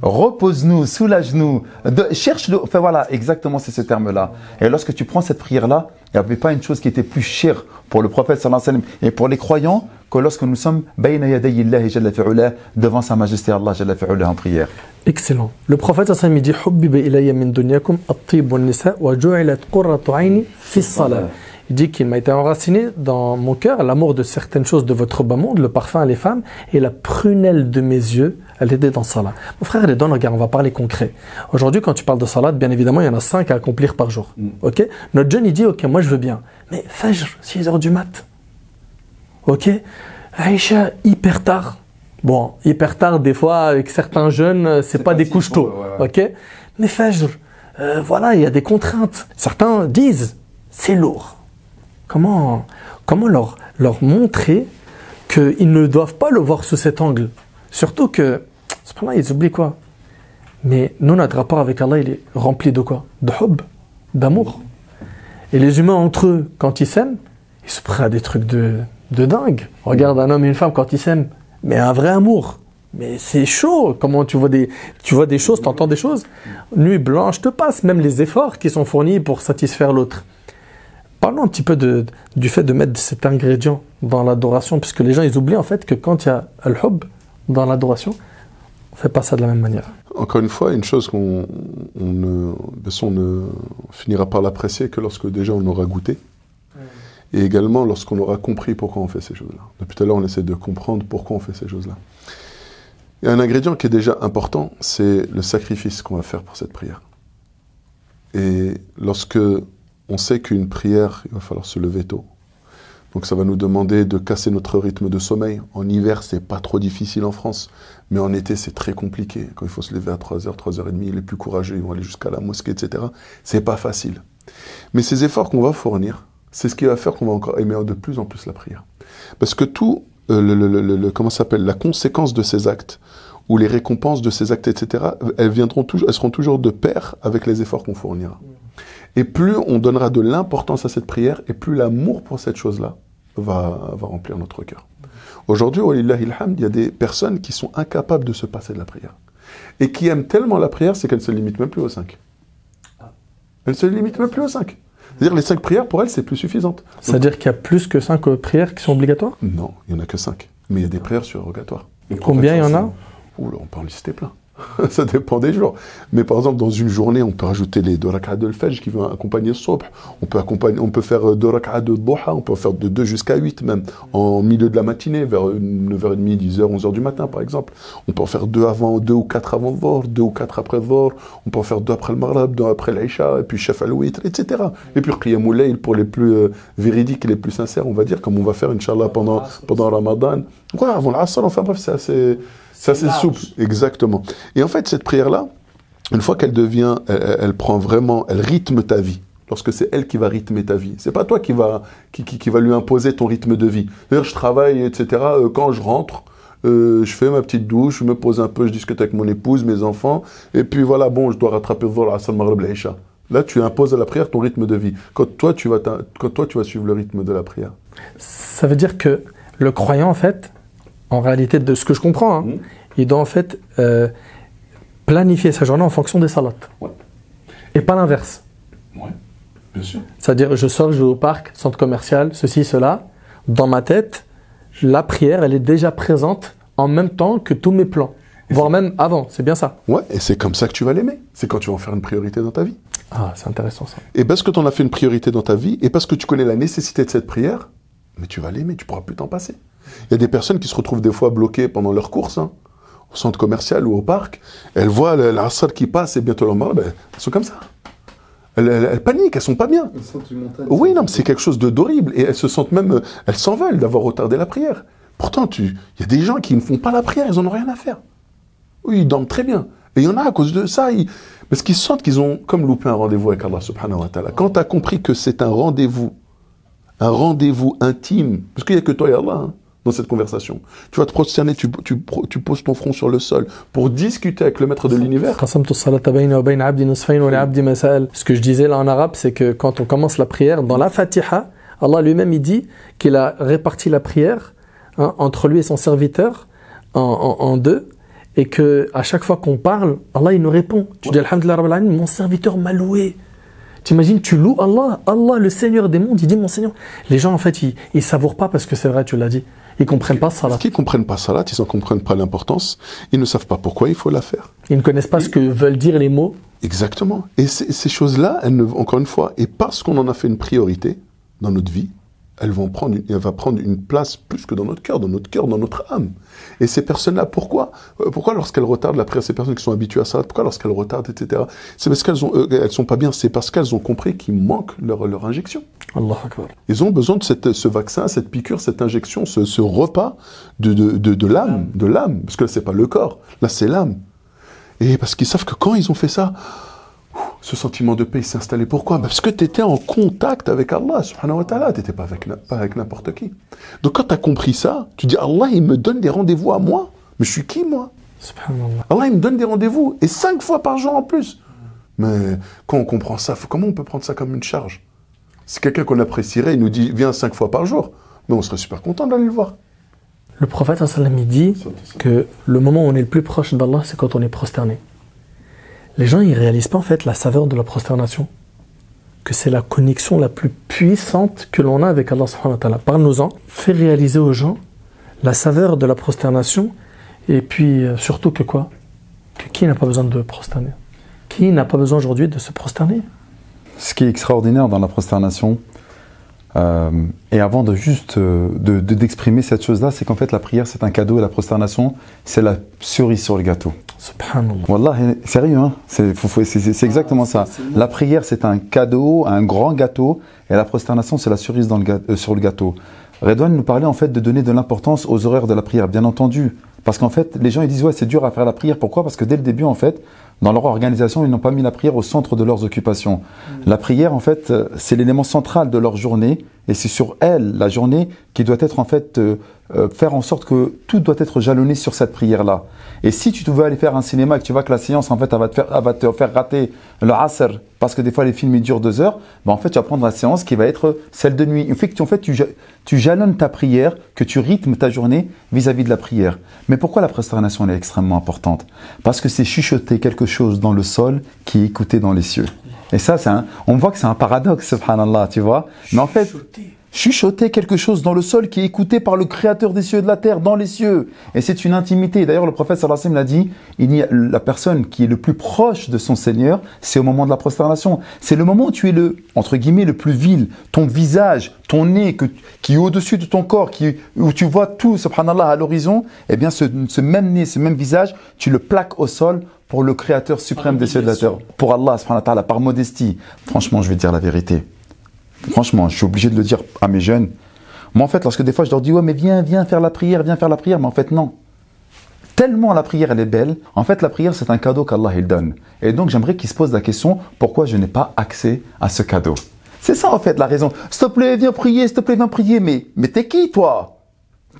Repose-nous, soulage-nous. Cherche-le. Enfin voilà, exactement, c'est ce terme-là. Et lorsque tu prends cette prière-là, il n'y avait pas une chose qui était plus chère pour le prophète sallallahu alayhi wa sallam et pour les croyants que lorsque nous sommes bayna yaday Allahi jalla fi'ula, devant sa majesté Allah jalla fi'ula en prière. Excellent. Le prophète sallallahu alayhi wa sallam dit hubbiba ilayya min dunyakum at-tib wan-nisa wa ju'ilat qurratu 'ayni fi as-salah. Il dit qu'il m'a été enraciné dans mon cœur l'amour de certaines choses de votre bas monde, le parfum, les femmes, et la prunelle de mes yeux, elle était dans Salah. Mon frère, les donne, regarde, on va parler concret. Aujourd'hui, quand tu parles de Salah, bien évidemment, il y en a 5 à accomplir par jour. Ok? Notre jeune, il dit, ok, moi je veux bien. Mais Fajr, 6h du mat. Ok? Aïcha, hyper tard. Bon, hyper tard, des fois, avec certains jeunes, c'est pas des couches tôt. Ok? Mais Fajr, voilà, il y a des contraintes. Certains disent, c'est lourd. Comment leur montrer qu'ils ne doivent pas le voir sous cet angle? Surtout que, subhanallah, ils oublient quoi? Mais nous, notre rapport avec Allah, il est rempli de quoi? De hub, d'amour. Et les humains entre eux, quand ils s'aiment, ils se prennent à des trucs de dingue. Regarde un homme et une femme quand ils s'aiment, mais un vrai amour. Mais c'est chaud. Comment tu vois des choses, tu entends des choses? Nuit blanche te passe, même les efforts qui sont fournis pour satisfaire l'autre. Parlons un petit peu du fait de mettre cet ingrédient dans l'adoration, puisque les gens ils oublient en fait que quand il y a al-hub dans l'adoration, on ne fait pas ça de la même manière. Encore une fois, une chose qu'on ne finira par l'apprécier que lorsque déjà on aura goûté, et également lorsqu'on aura compris pourquoi on fait ces choses-là. Depuis tout à l'heure, on essaie de comprendre pourquoi on fait ces choses-là. Il y a un ingrédient qui est déjà important, c'est le sacrifice qu'on va faire pour cette prière. Et lorsque on sait qu'une prière, il va falloir se lever tôt. Donc ça va nous demander de casser notre rythme de sommeil. En hiver, c'est pas trop difficile en France, mais en été, c'est très compliqué. Quand il faut se lever à 3h, 3h30, les plus courageux, ils vont aller jusqu'à la mosquée, etc. C'est pas facile. Mais ces efforts qu'on va fournir, c'est ce qui va faire qu'on va encore aimer de plus en plus la prière. Parce que tout, comment ça s'appelle, la conséquence de ces actes, ou les récompenses de ces actes, etc., elles seront toujours de pair avec les efforts qu'on fournira. Et plus on donnera de l'importance à cette prière, et plus l'amour pour cette chose-là va remplir notre cœur. Aujourd'hui, il y a des personnes qui sont incapables de se passer de la prière. et qui aiment tellement la prière, c'est qu'elle ne se limite même plus aux 5. Elle ne se limite même plus aux 5. C'est-à-dire les 5 prières, pour elle, c'est plus suffisante. C'est-à-dire qu'il y a plus que 5 prières qui sont obligatoires? Non, il n'y en a que 5. Mais il y a des prières surrogatoires. Combien il y en a? Oula, on peut en lister plein. Ça dépend des jours. Mais par exemple, dans une journée, on peut rajouter les 2 rak'at de l'Fajr qui vont accompagner le Subh. On peut faire 2 rak'at de Duha, on peut faire de 2 jusqu'à 8 même, en milieu de la matinée, vers 9h30, 10h, 11h du matin par exemple. On peut en faire 2 ou 4 avant le Dhuhr, 2 ou 4 après le Dhuhr. On peut en faire 2 après le Maghrib, 2 après l'Aïcha, et puis Chef al-Witr, etc. Et puis Qiyamul Layl pour les plus véridiques et les plus sincères, on va dire, comme on va faire, Inch'Allah, pendant Ramadan. Ouais, avant l'Asr, enfin bref, c'est assez souple, exactement. Et en fait, cette prière-là, une fois qu'elle devient, elle prend vraiment, elle rythme ta vie. Lorsque c'est elle qui va rythmer ta vie. C'est pas toi qui va lui imposer ton rythme de vie. C'est-à-dire, je travaille, etc. Quand je rentre, je fais ma petite douche, je me pose un peu, je discute avec mon épouse, mes enfants, et puis voilà, bon, je dois rattraper le Dhuhr, l'Asr, le Maghrib, l'Aïcha. Là, tu imposes à la prière ton rythme de vie. Quand toi, tu vas suivre le rythme de la prière. Ça veut dire que le croyant, en fait, en réalité, de ce que je comprends, hein, il doit en fait planifier sa journée en fonction des salats. Ouais. Et pas l'inverse. Ouais, bien sûr. C'est-à-dire, je sors, je vais au parc, centre commercial, ceci, cela. Dans ma tête, la prière, elle est déjà présente en même temps que tous mes plans. Voire même avant, c'est bien ça. Ouais, et c'est comme ça que tu vas l'aimer. C'est quand tu vas en faire une priorité dans ta vie. Ah, c'est intéressant ça. Et parce que tu en as fait une priorité dans ta vie, et parce que tu connais la nécessité de cette prière, mais tu vas l'aimer, tu pourras plus t'en passer. Il y a des personnes qui se retrouvent des fois bloquées pendant leur course, hein, au centre commercial ou au parc. Elles voient l'Asr qui passe et bientôt leur mort, elles sont comme ça. Elles paniquent, elles sont pas bien. Oui, non, mais c'est quelque chose d'horrible. Et elles se sentent même, elles s'en veulent d'avoir retardé la prière. Pourtant, il y a des gens qui ne font pas la prière, ils en ont rien à faire. Oui, ils dorment très bien. Et il y en a à cause de ça, parce qu'ils sentent qu'ils ont comme loupé un rendez-vous avec Allah subhanahu wa ta'ala. Quand tu as compris que c'est un rendez-vous intime, parce qu'il n'y a que toi et Allah, hein, dans cette conversation. Tu vas te prosterner, tu poses ton front sur le sol pour discuter avec le maître de l'univers. Ce que je disais là en arabe, c'est que quand on commence la prière, dans la Fatiha, Allah lui-même il dit qu'il a réparti la prière entre lui et son serviteur en deux, et que à chaque fois qu'on parle, Allah il nous répond. Tu dis Alhamdulillah Rabbil Alamin, mon serviteur m'a loué. T'imagines, tu loues Allah, le Seigneur des mondes, il dit mon Seigneur. Les gens en fait, ils savourent pas parce que c'est vrai, tu l'as dit. Ils comprennent pas salat. Parce qu'ils comprennent pas salat, ils en comprennent pas l'importance, ils ne savent pas pourquoi il faut la faire. Ils ne connaissent pas ce que veulent dire les mots. Exactement. Et ces choses-là, encore une fois, et parce qu'on en a fait une priorité dans notre vie, elle va prendre une place plus que dans notre cœur, dans notre âme. Et ces personnes-là, pourquoi lorsqu'elles retardent la prière, ces personnes qui sont habituées à ça, pourquoi lorsqu'elles retardent, etc. C'est parce qu'elles sont pas bien, c'est parce qu'elles ont compris qu'il manque leur injection. Allah Akbar. Ils ont besoin de ce vaccin, cette piqûre, cette injection, ce repas de l'âme, parce que là, c'est pas le corps, là, c'est l'âme. Et parce qu'ils savent que quand ils ont fait ça, ce sentiment de paix s'est installé. Pourquoi? Parce que tu étais en contact avec Allah, subhanahu wa ta'ala, tu n'étais pas avec n'importe qui. Donc quand tu as compris ça, tu dis, Allah, il me donne des rendez-vous à moi. Mais je suis qui, moi? Subhanallah. Allah, il me donne des rendez-vous, et 5 fois par jour en plus. Mais quand on comprend ça, comment on peut prendre ça comme une charge? Si quelqu'un qu'on apprécierait, il nous dit, viens 5 fois par jour, mais on serait super content d'aller le voir. Le prophète, il dit que le moment où on est le plus proche d'Allah, c'est quand on est prosterné. Les gens, ils ne réalisent pas en fait la saveur de la prosternation, que c'est la connexion la plus puissante que l'on a avec Allah subhanahu wa ta'ala. Parle-nous-en, fais réaliser aux gens la saveur de la prosternation, et puis surtout que quoi? Que qui n'a pas besoin de prosterner? Qui n'a pas besoin aujourd'hui de se prosterner? Ce qui est extraordinaire dans la prosternation, et avant de juste d'exprimer cette chose-là, c'est qu'en fait la prière c'est un cadeau et la prosternation c'est la cerise sur le gâteau. Subhanallah. Wallah, sérieux, hein, c'est exactement ça. La prière c'est un cadeau, un grand gâteau, et la prosternation c'est la cerise sur le gâteau. Redouane nous parlait en fait de donner de l'importance aux horaires de la prière, bien entendu. Parce qu'en fait, les gens ils disent ouais c'est dur à faire la prière. Pourquoi? Parce que dès le début en fait, dans leur organisation, ils n'ont pas mis la prière au centre de leurs occupations. La prière, en fait, c'est l'élément central de leur journée et c'est sur elle, la journée, qui doit être en fait faire en sorte que tout doit être jalonné sur cette prière-là. Et si tu veux aller faire un cinéma et que tu vois que la séance, en fait, elle va te faire rater le asr, parce que des fois les films ils durent 2 heures, ben en fait tu vas prendre la séance qui va être celle de nuit. Il fait que tu jalonnes ta prière, que tu rythmes ta journée vis-à-vis de la prière. Mais pourquoi la prosternation elle est extrêmement importante? Parce que c'est chuchoter quelque chose dans le sol qui est écouté dans les cieux. Et ça, on voit que c'est un paradoxe, subhanallah, tu vois. Mais en fait, chuchoter quelque chose dans le sol qui est écouté par le créateur des cieux et de la terre, dans les cieux. Et c'est une intimité. D'ailleurs, le prophète sallallahu alayhi wa sallam l'a dit, la personne qui est le plus proche de son Seigneur, c'est au moment de la prosternation. C'est le moment où tu es entre guillemets, le plus vil. Ton visage, ton nez, qui est au-dessus de ton corps, où tu vois tout, subhanallah, à l'horizon, eh bien, ce même nez, ce même visage, tu le plaques au sol pour le créateur suprême des cieux et de la terre. Pour Allah, subhanahu wa ta'ala, par modestie. Franchement, je vais te dire la vérité. Franchement, je suis obligé de le dire à mes jeunes. Moi, en fait, lorsque des fois je leur dis « Ouais, mais viens faire la prière, viens faire la prière », mais en fait, non. Tellement la prière, elle est belle. En fait, la prière, c'est un cadeau qu'Allah, il donne. Et donc, j'aimerais qu'ils se posent la question « Pourquoi je n'ai pas accès à ce cadeau ?» C'est ça, en fait, la raison. « S'il te plaît, viens prier, s'il te plaît, viens prier. » Mais t'es qui, toi?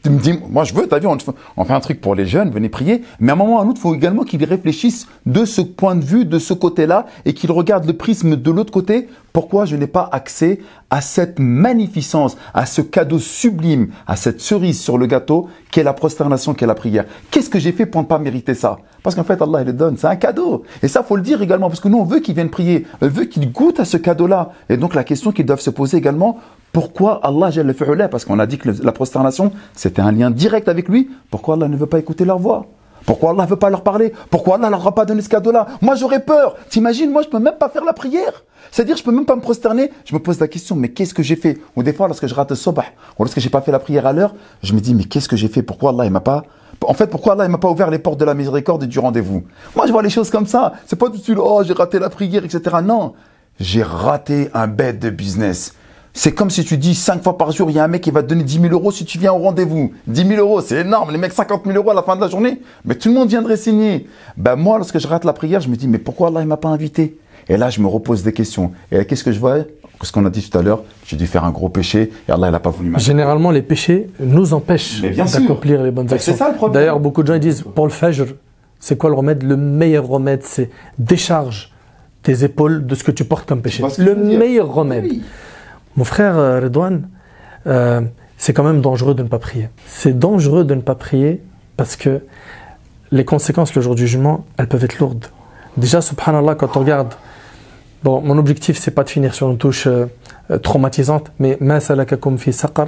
Tu me dis, moi je veux, t'as vu, on fait un truc pour les jeunes, venez prier, mais à un moment ou à un autre, il faut également qu'ils réfléchissent de ce point de vue, de ce côté-là, et qu'ils regardent le prisme de l'autre côté. Pourquoi je n'ai pas accès à cette magnificence, à ce cadeau sublime, à cette cerise sur le gâteau, qu'est la prosternation, qu'est la prière? Qu'est-ce que j'ai fait pour ne pas mériter ça? Parce qu'en fait, Allah, il le donne, c'est un cadeau. Et ça, faut le dire également, parce que nous, on veut qu'ils viennent prier, on veut qu'ils goûtent à ce cadeau-là. Et donc, la question qu'ils doivent se poser également, pourquoi Allah, parce qu'on a dit que la prosternation, c'était un lien direct avec lui, pourquoi Allah ne veut pas écouter leur voix? Pourquoi Allah ne veut pas leur parler? Pourquoi Allah ne leur a pas donné ce cadeau-là? Moi, j'aurais peur. T'imagines, moi, je peux même pas faire la prière. C'est-à-dire, je peux même pas me prosterner. Je me pose la question, mais qu'est-ce que j'ai fait? Ou des fois, lorsque je rate le sabah, ou lorsque j'ai pas fait la prière à l'heure, je me dis, mais qu'est-ce que j'ai fait? Pourquoi Allah, il m'a pas... En fait, pourquoi Allah, il m'a pas ouvert les portes de la miséricorde et du rendez-vous? Moi, je vois les choses comme ça. C'est pas tout de suite, oh, j'ai raté la prière, etc. Non. J'ai raté un bête de business. C'est comme si tu dis 5 fois par jour, il y a un mec qui va te donner 10 000 euros si tu viens au rendez-vous. 10 000 euros, c'est énorme. Les mecs, 50 000 euros à la fin de la journée. Mais tout le monde viendrait signer. Ben moi, lorsque je rate la prière, je me dis, mais pourquoi Allah ne m'a pas invité? Et là, je me repose des questions. Et qu'est-ce que je vois? Ce qu'on a dit tout à l'heure, j'ai dû faire un gros péché et Allah, il n'a pas voulu m'inviter. Généralement, les péchés nous empêchent d'accomplir les bonnes actions. C'est ça le problème. D'ailleurs, beaucoup de gens disent, pour le fajr, c'est quoi le remède? Le meilleur remède, c'est décharge tes épaules de ce que tu portes comme péché. Le meilleur remède. Oui. Mon frère Redouane, c'est quand même dangereux de ne pas prier. C'est dangereux de ne pas prier parce que les conséquences le jour du jugement, elles peuvent être lourdes. Déjà, subhanallah, quand on regarde, bon, mon objectif, c'est pas de finir sur une touche traumatisante, mais ma salakakum fi saqar.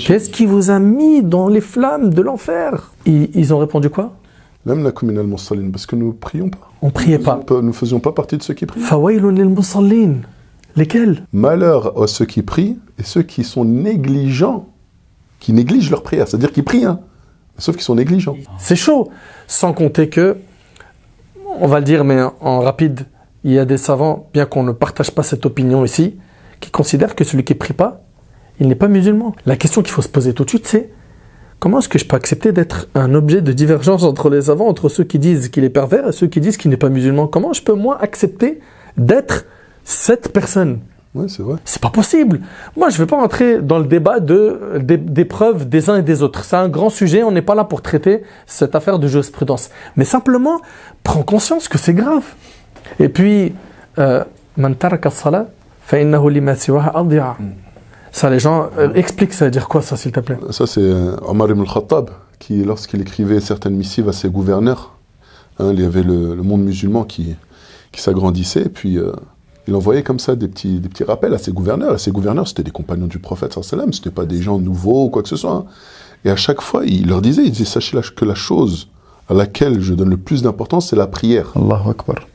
Qu'est-ce qui vous a mis dans les flammes de l'enfer? Ils ont répondu quoi? Parce que nous prions pas. On priait pas. Nous faisions pas partie de ceux qui prient. Fawailun lil musallin. Lesquels? Malheur à ceux qui prient et ceux qui sont négligents, qui négligent leur prière. C'est-à-dire qu'ils prient, hein, sauf qu'ils sont négligents. C'est chaud. Sans compter que, on va le dire, mais en rapide, il y a des savants, bien qu'on ne partage pas cette opinion ici, qui considèrent que celui qui ne prie pas, il n'est pas musulman. La question qu'il faut se poser tout de suite, c'est comment est-ce que je peux accepter d'être un objet de divergence entre les savants, entre ceux qui disent qu'il est pervers et ceux qui disent qu'il n'est pas musulman? Comment je peux, moi, accepter d'être cette personne? Oui, c'est vrai. C'est pas possible. Moi, je ne vais pas rentrer dans le débat des preuves des uns et des autres. C'est un grand sujet, on n'est pas là pour traiter cette affaire de jurisprudence. Mais simplement, prends conscience que c'est grave. Et puis, man taraka as-salat fa innahu lima siwaha adhi'a. Ça, les gens expliquent, ça veut dire quoi, ça, s'il te plaît? Ça, c'est Omar ibn al-Khattab, qui, lorsqu'il écrivait certaines missives à ses gouverneurs, hein, il y avait le monde musulman qui s'agrandissait, et puis il envoyait comme ça des petits rappels à ses gouverneurs. Et ses gouverneurs, c'était des compagnons du prophète, sallallahu alayhi wa sallam, c'était pas des gens nouveaux ou quoi que ce soit. Hein. Et à chaque fois, il leur disait, sachez que la chose à laquelle je donne le plus d'importance, c'est la prière. Allahu Akbar.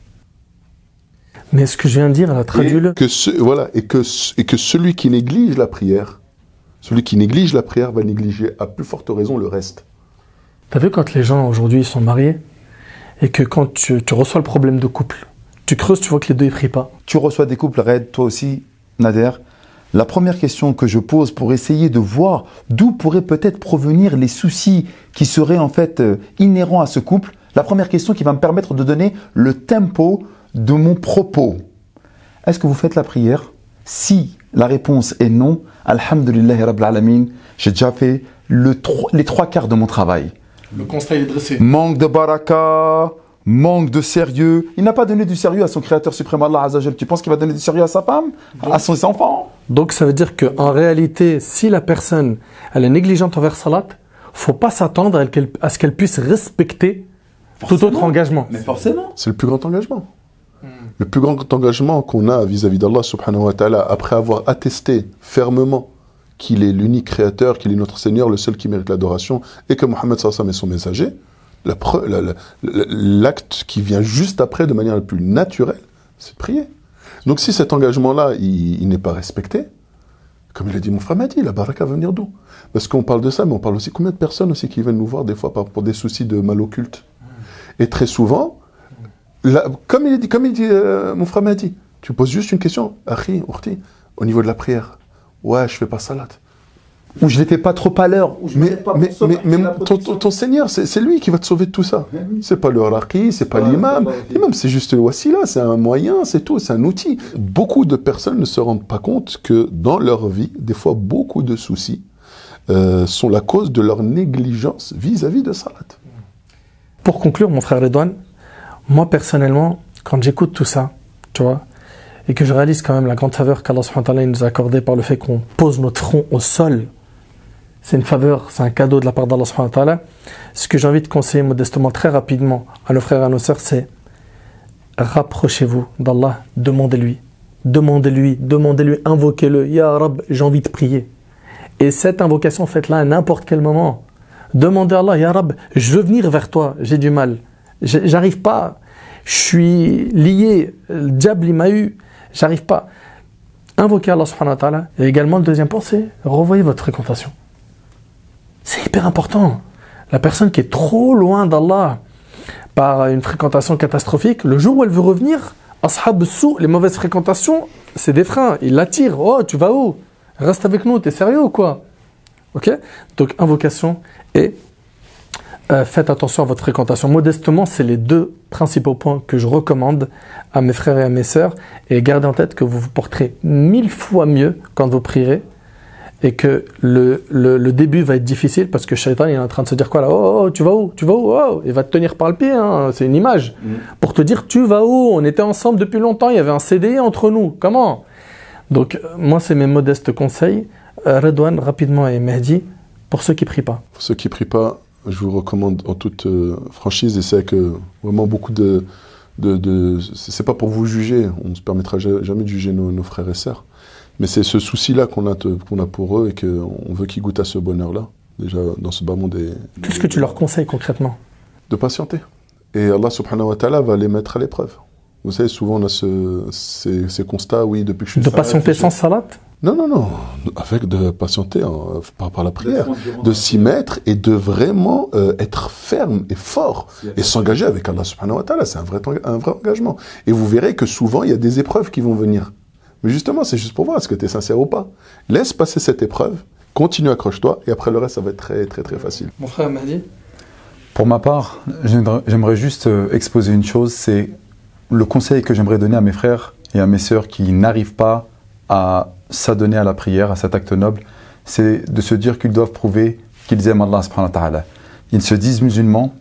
Mais ce que je viens de dire, elle a traduit le... Et que celui qui néglige la prière, va négliger à plus forte raison le reste. T'as vu quand les gens aujourd'hui sont mariés et que quand tu reçois le problème de couple, tu creuses, tu vois que les deux ne prient pas. Tu reçois des couples raides, toi aussi, Nader. La première question que je pose pour essayer de voir d'où pourraient peut-être provenir les soucis qui seraient en fait inhérents à ce couple, La première question qui va me permettre de donner le tempo de mon propos. Est-ce que vous faites la prière? Si la réponse est non, alhamdulillahi rabbil alamin, j'ai déjà fait les 3/4 de mon travail. Le conseil est dressé. Manque de baraka, manque de sérieux. Il n'a pas donné du sérieux à son créateur suprême, Allah Azzawajal. Tu penses qu'il va donner du sérieux à sa femme, à ses enfants? Donc ça veut dire qu'en réalité, si la personne elle est négligente envers salat, faut pas s'attendre à ce qu'elle puisse respecter tout autre engagement. Mais forcément. C'est le plus grand engagement. Le plus grand engagement qu'on a vis-à-vis d'Allah subhanahu wa ta'ala, après avoir attesté fermement qu'il est l'unique créateur, qu'il est notre Seigneur, le seul qui mérite l'adoration, et que Mohammed sallallahu alayhi wa sallam est son messager, l'acte qui vient juste après, de manière la plus naturelle, c'est prier. Donc si cet engagement-là, il n'est pas respecté, comme il a dit mon frère Mehdi, la baraka va venir d'où? Parce qu'on parle de ça, mais on parle aussi combien de personnes aussi qui viennent nous voir des fois pour des soucis de mal occulte. Et très souvent, comme il dit mon frère Mehdi, tu poses juste une question, Akhi, Urti, au niveau de la prière. Ouais, je fais pas salat. Ou je ne les fais pas trop à l'heure. Mais ton Seigneur, c'est lui qui va te sauver de tout ça. C'est pas le raqi, c'est pas l'imam. L'imam, c'est juste le wasila, c'est un moyen, c'est tout, c'est un outil. Beaucoup de personnes ne se rendent pas compte que dans leur vie, des fois, beaucoup de soucis sont la cause de leur négligence vis-à-vis de salat. Pour conclure, mon frère Redouane, moi personnellement, quand j'écoute tout ça, tu vois, et que je réalise quand même la grande faveur qu'Allah subhanahu wa ta'ala nous a accordée par le fait qu'on pose notre front au sol, c'est une faveur, c'est un cadeau de la part d'Allah subhanahu wa ta'ala. Ce que j'ai envie de conseiller modestement, très rapidement, à nos frères et à nos sœurs, c'est rapprochez-vous d'Allah, demandez-lui, invoquez-le. Ya Rab, j'ai envie de prier. Et cette invocation, faites-la à n'importe quel moment. Demandez à Allah, Ya Rab, je veux venir vers toi, j'ai du mal. J'arrive pas, je suis lié, le diable il m'a eu, j'arrive pas. Invoquez Allah subhanahu wa ta'ala. Et également, le deuxième point, c'est revoyez votre fréquentation. C'est hyper important. La personne qui est trop loin d'Allah par une fréquentation catastrophique, le jour où elle veut revenir, ashab sou, les mauvaises fréquentations, c'est des freins. Ils l'attirent. Oh, tu vas où? Reste avec nous, t'es sérieux ou quoi? Ok? Donc, invocation et faites attention à votre fréquentation. Modestement, c'est les deux principaux points que je recommande à mes frères et à mes sœurs. Et gardez en tête que vous vous porterez 1000 fois mieux quand vous prierez. Et que le début va être difficile parce que Shaitan il est en train de se dire quoi là? Oh, tu vas où? Tu vas où? Oh, il va te tenir par le pied, hein. C'est une image. Pour te dire tu vas où? On était ensemble depuis longtemps, il y avait un CDI entre nous. Comment? Donc, moi, c'est mes modestes conseils. Redouane, rapidement, et Mehdi, pour ceux qui ne prient pas. Pour ceux qui ne prient pas, je vous recommande en toute franchise, et c'est que vraiment beaucoup c'est pas pour vous juger, on ne se permettra jamais de juger nos frères et sœurs, mais c'est ce souci-là qu'on a pour eux et qu'on veut qu'ils goûtent à ce bonheur-là, déjà dans ce bas monde. Qu'est-ce que tu leur conseilles concrètement? De patienter. Et Allah subhanahu wa ta'ala va les mettre à l'épreuve. Vous savez, souvent on a ces constats, oui, depuis que je suis de patienter sans salat? Non, avec de patienter par la prière, de s'y mettre et de vraiment être ferme et fort et s'engager avec Allah subhanahu wa ta'ala, c'est un vrai engagement. Et vous verrez que souvent il y a des épreuves qui vont venir. Mais justement, c'est juste pour voir est-ce que tu es sincère ou pas. Laisse passer cette épreuve, continue, accroche-toi et après le reste ça va être très très très facile. Mon frère Mahdi? Pour ma part, j'aimerais juste exposer une chose, c'est le conseil que j'aimerais donner à mes frères et à mes sœurs qui n'arrivent pas à s'adonner à la prière, à cet acte noble, c'est de se dire qu'ils doivent prouver qu'ils aiment Allah subhanahu wa ta'ala. Ils se disent musulmans,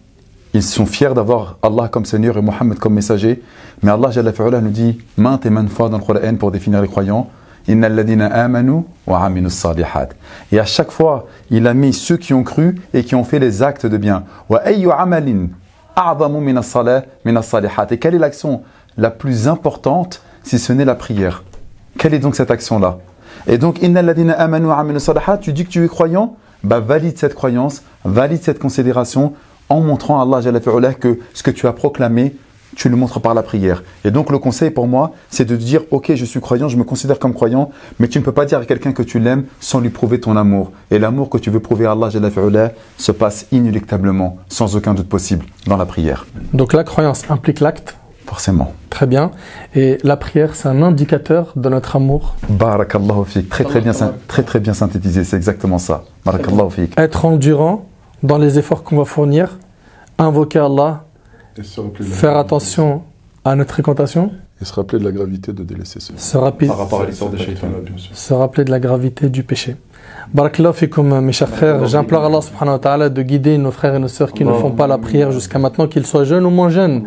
ils sont fiers d'avoir Allah comme Seigneur et Mohammed comme messager, mais Allah Jalla fi'ala nous dit maintes et maintes fois dans le Coran pour définir les croyants, Innal ladina amanu wa amilus salihat. Et à chaque fois, il a mis ceux qui ont cru et qui ont fait les actes de bien. Wa ayyu amalin a'zamu min as-salah min as-salihat. Et quelle est l'action la plus importante si ce n'est la prière? Quelle est donc cette action-là? Et donc, Innal ladina amanu wa amilus salihat, tu dis que tu es croyant, bah valide cette croyance, valide cette considération en montrant à Allah Jalla fi'ala que ce que tu as proclamé, tu le montres par la prière. Et donc le conseil pour moi, c'est de dire ok, je suis croyant, je me considère comme croyant, mais tu ne peux pas dire à quelqu'un que tu l'aimes sans lui prouver ton amour. Et l'amour que tu veux prouver à Allah Jalla fi'ala se passe inéluctablement, sans aucun doute possible, dans la prière. Donc la croyance implique l'acte? Forcément. Très bien. Et la prière, c'est un indicateur de notre amour? Barakallahu fik. Très bien synthétisé, c'est exactement ça. Barakallahu fik. Être endurant dans les efforts qu'on va fournir, invoquer Allah faire attention à notre fréquentation. Et se rappeler de la gravité de délaisser cela. Par rapport à l'histoire de Shaitan. Se rappeler de la gravité du péché. Barakallahu fikum, mes chers frères, j'implore Allah subhanahu wa ta'ala de guider nos frères et nos sœurs qui ne font pas la prière jusqu'à maintenant, qu'ils soient jeunes ou moins jeunes.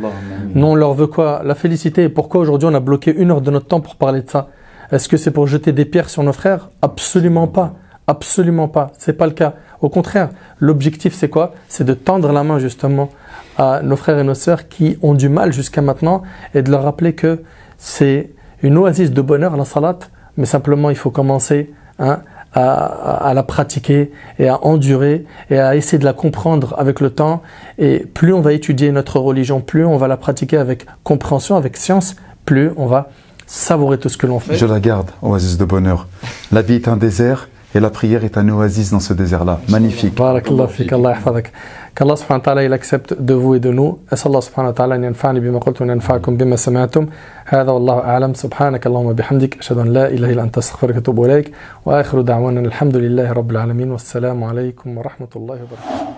Nous, on leur veut quoi? La félicité. Et pourquoi aujourd'hui on a bloqué 1 heure de notre temps pour parler de ça? Est-ce que c'est pour jeter des pierres sur nos frères? Absolument pas. Absolument pas. C'est pas le cas. Au contraire, l'objectif c'est quoi? C'est de tendre la main justement à nos frères et nos sœurs qui ont du mal jusqu'à maintenant et de leur rappeler que c'est une oasis de bonheur la salat, mais simplement il faut commencer à la pratiquer et à endurer et à essayer de la comprendre avec le temps. Et plus on va étudier notre religion, plus on va la pratiquer avec compréhension, avec science, plus on va savourer tout ce que l'on fait. Je la garde, oasis de bonheur. La vie est un désert et la prière est un oasis dans ce désert-là. Magnifique. Barakallahu fik, Allah yahfadak. Qu'Allah subhanahu wa ta'ala il accepte de vous et de nous. As'Allah subhanahu wa ta'ala an yanfa'ani bima qultu wa yanfa'akum bima sami'tum. Hadha wallahu a'lam. Subhanaka Allahumma bihamdik. Ashhadu an la ilaha illa anta astaghfiruka wa atubu ilayk. Wa akhiru da'wana alhamdulillahi rabbil alamin. Wassalamu alaykum wa rahmatullahi wa barakatuh.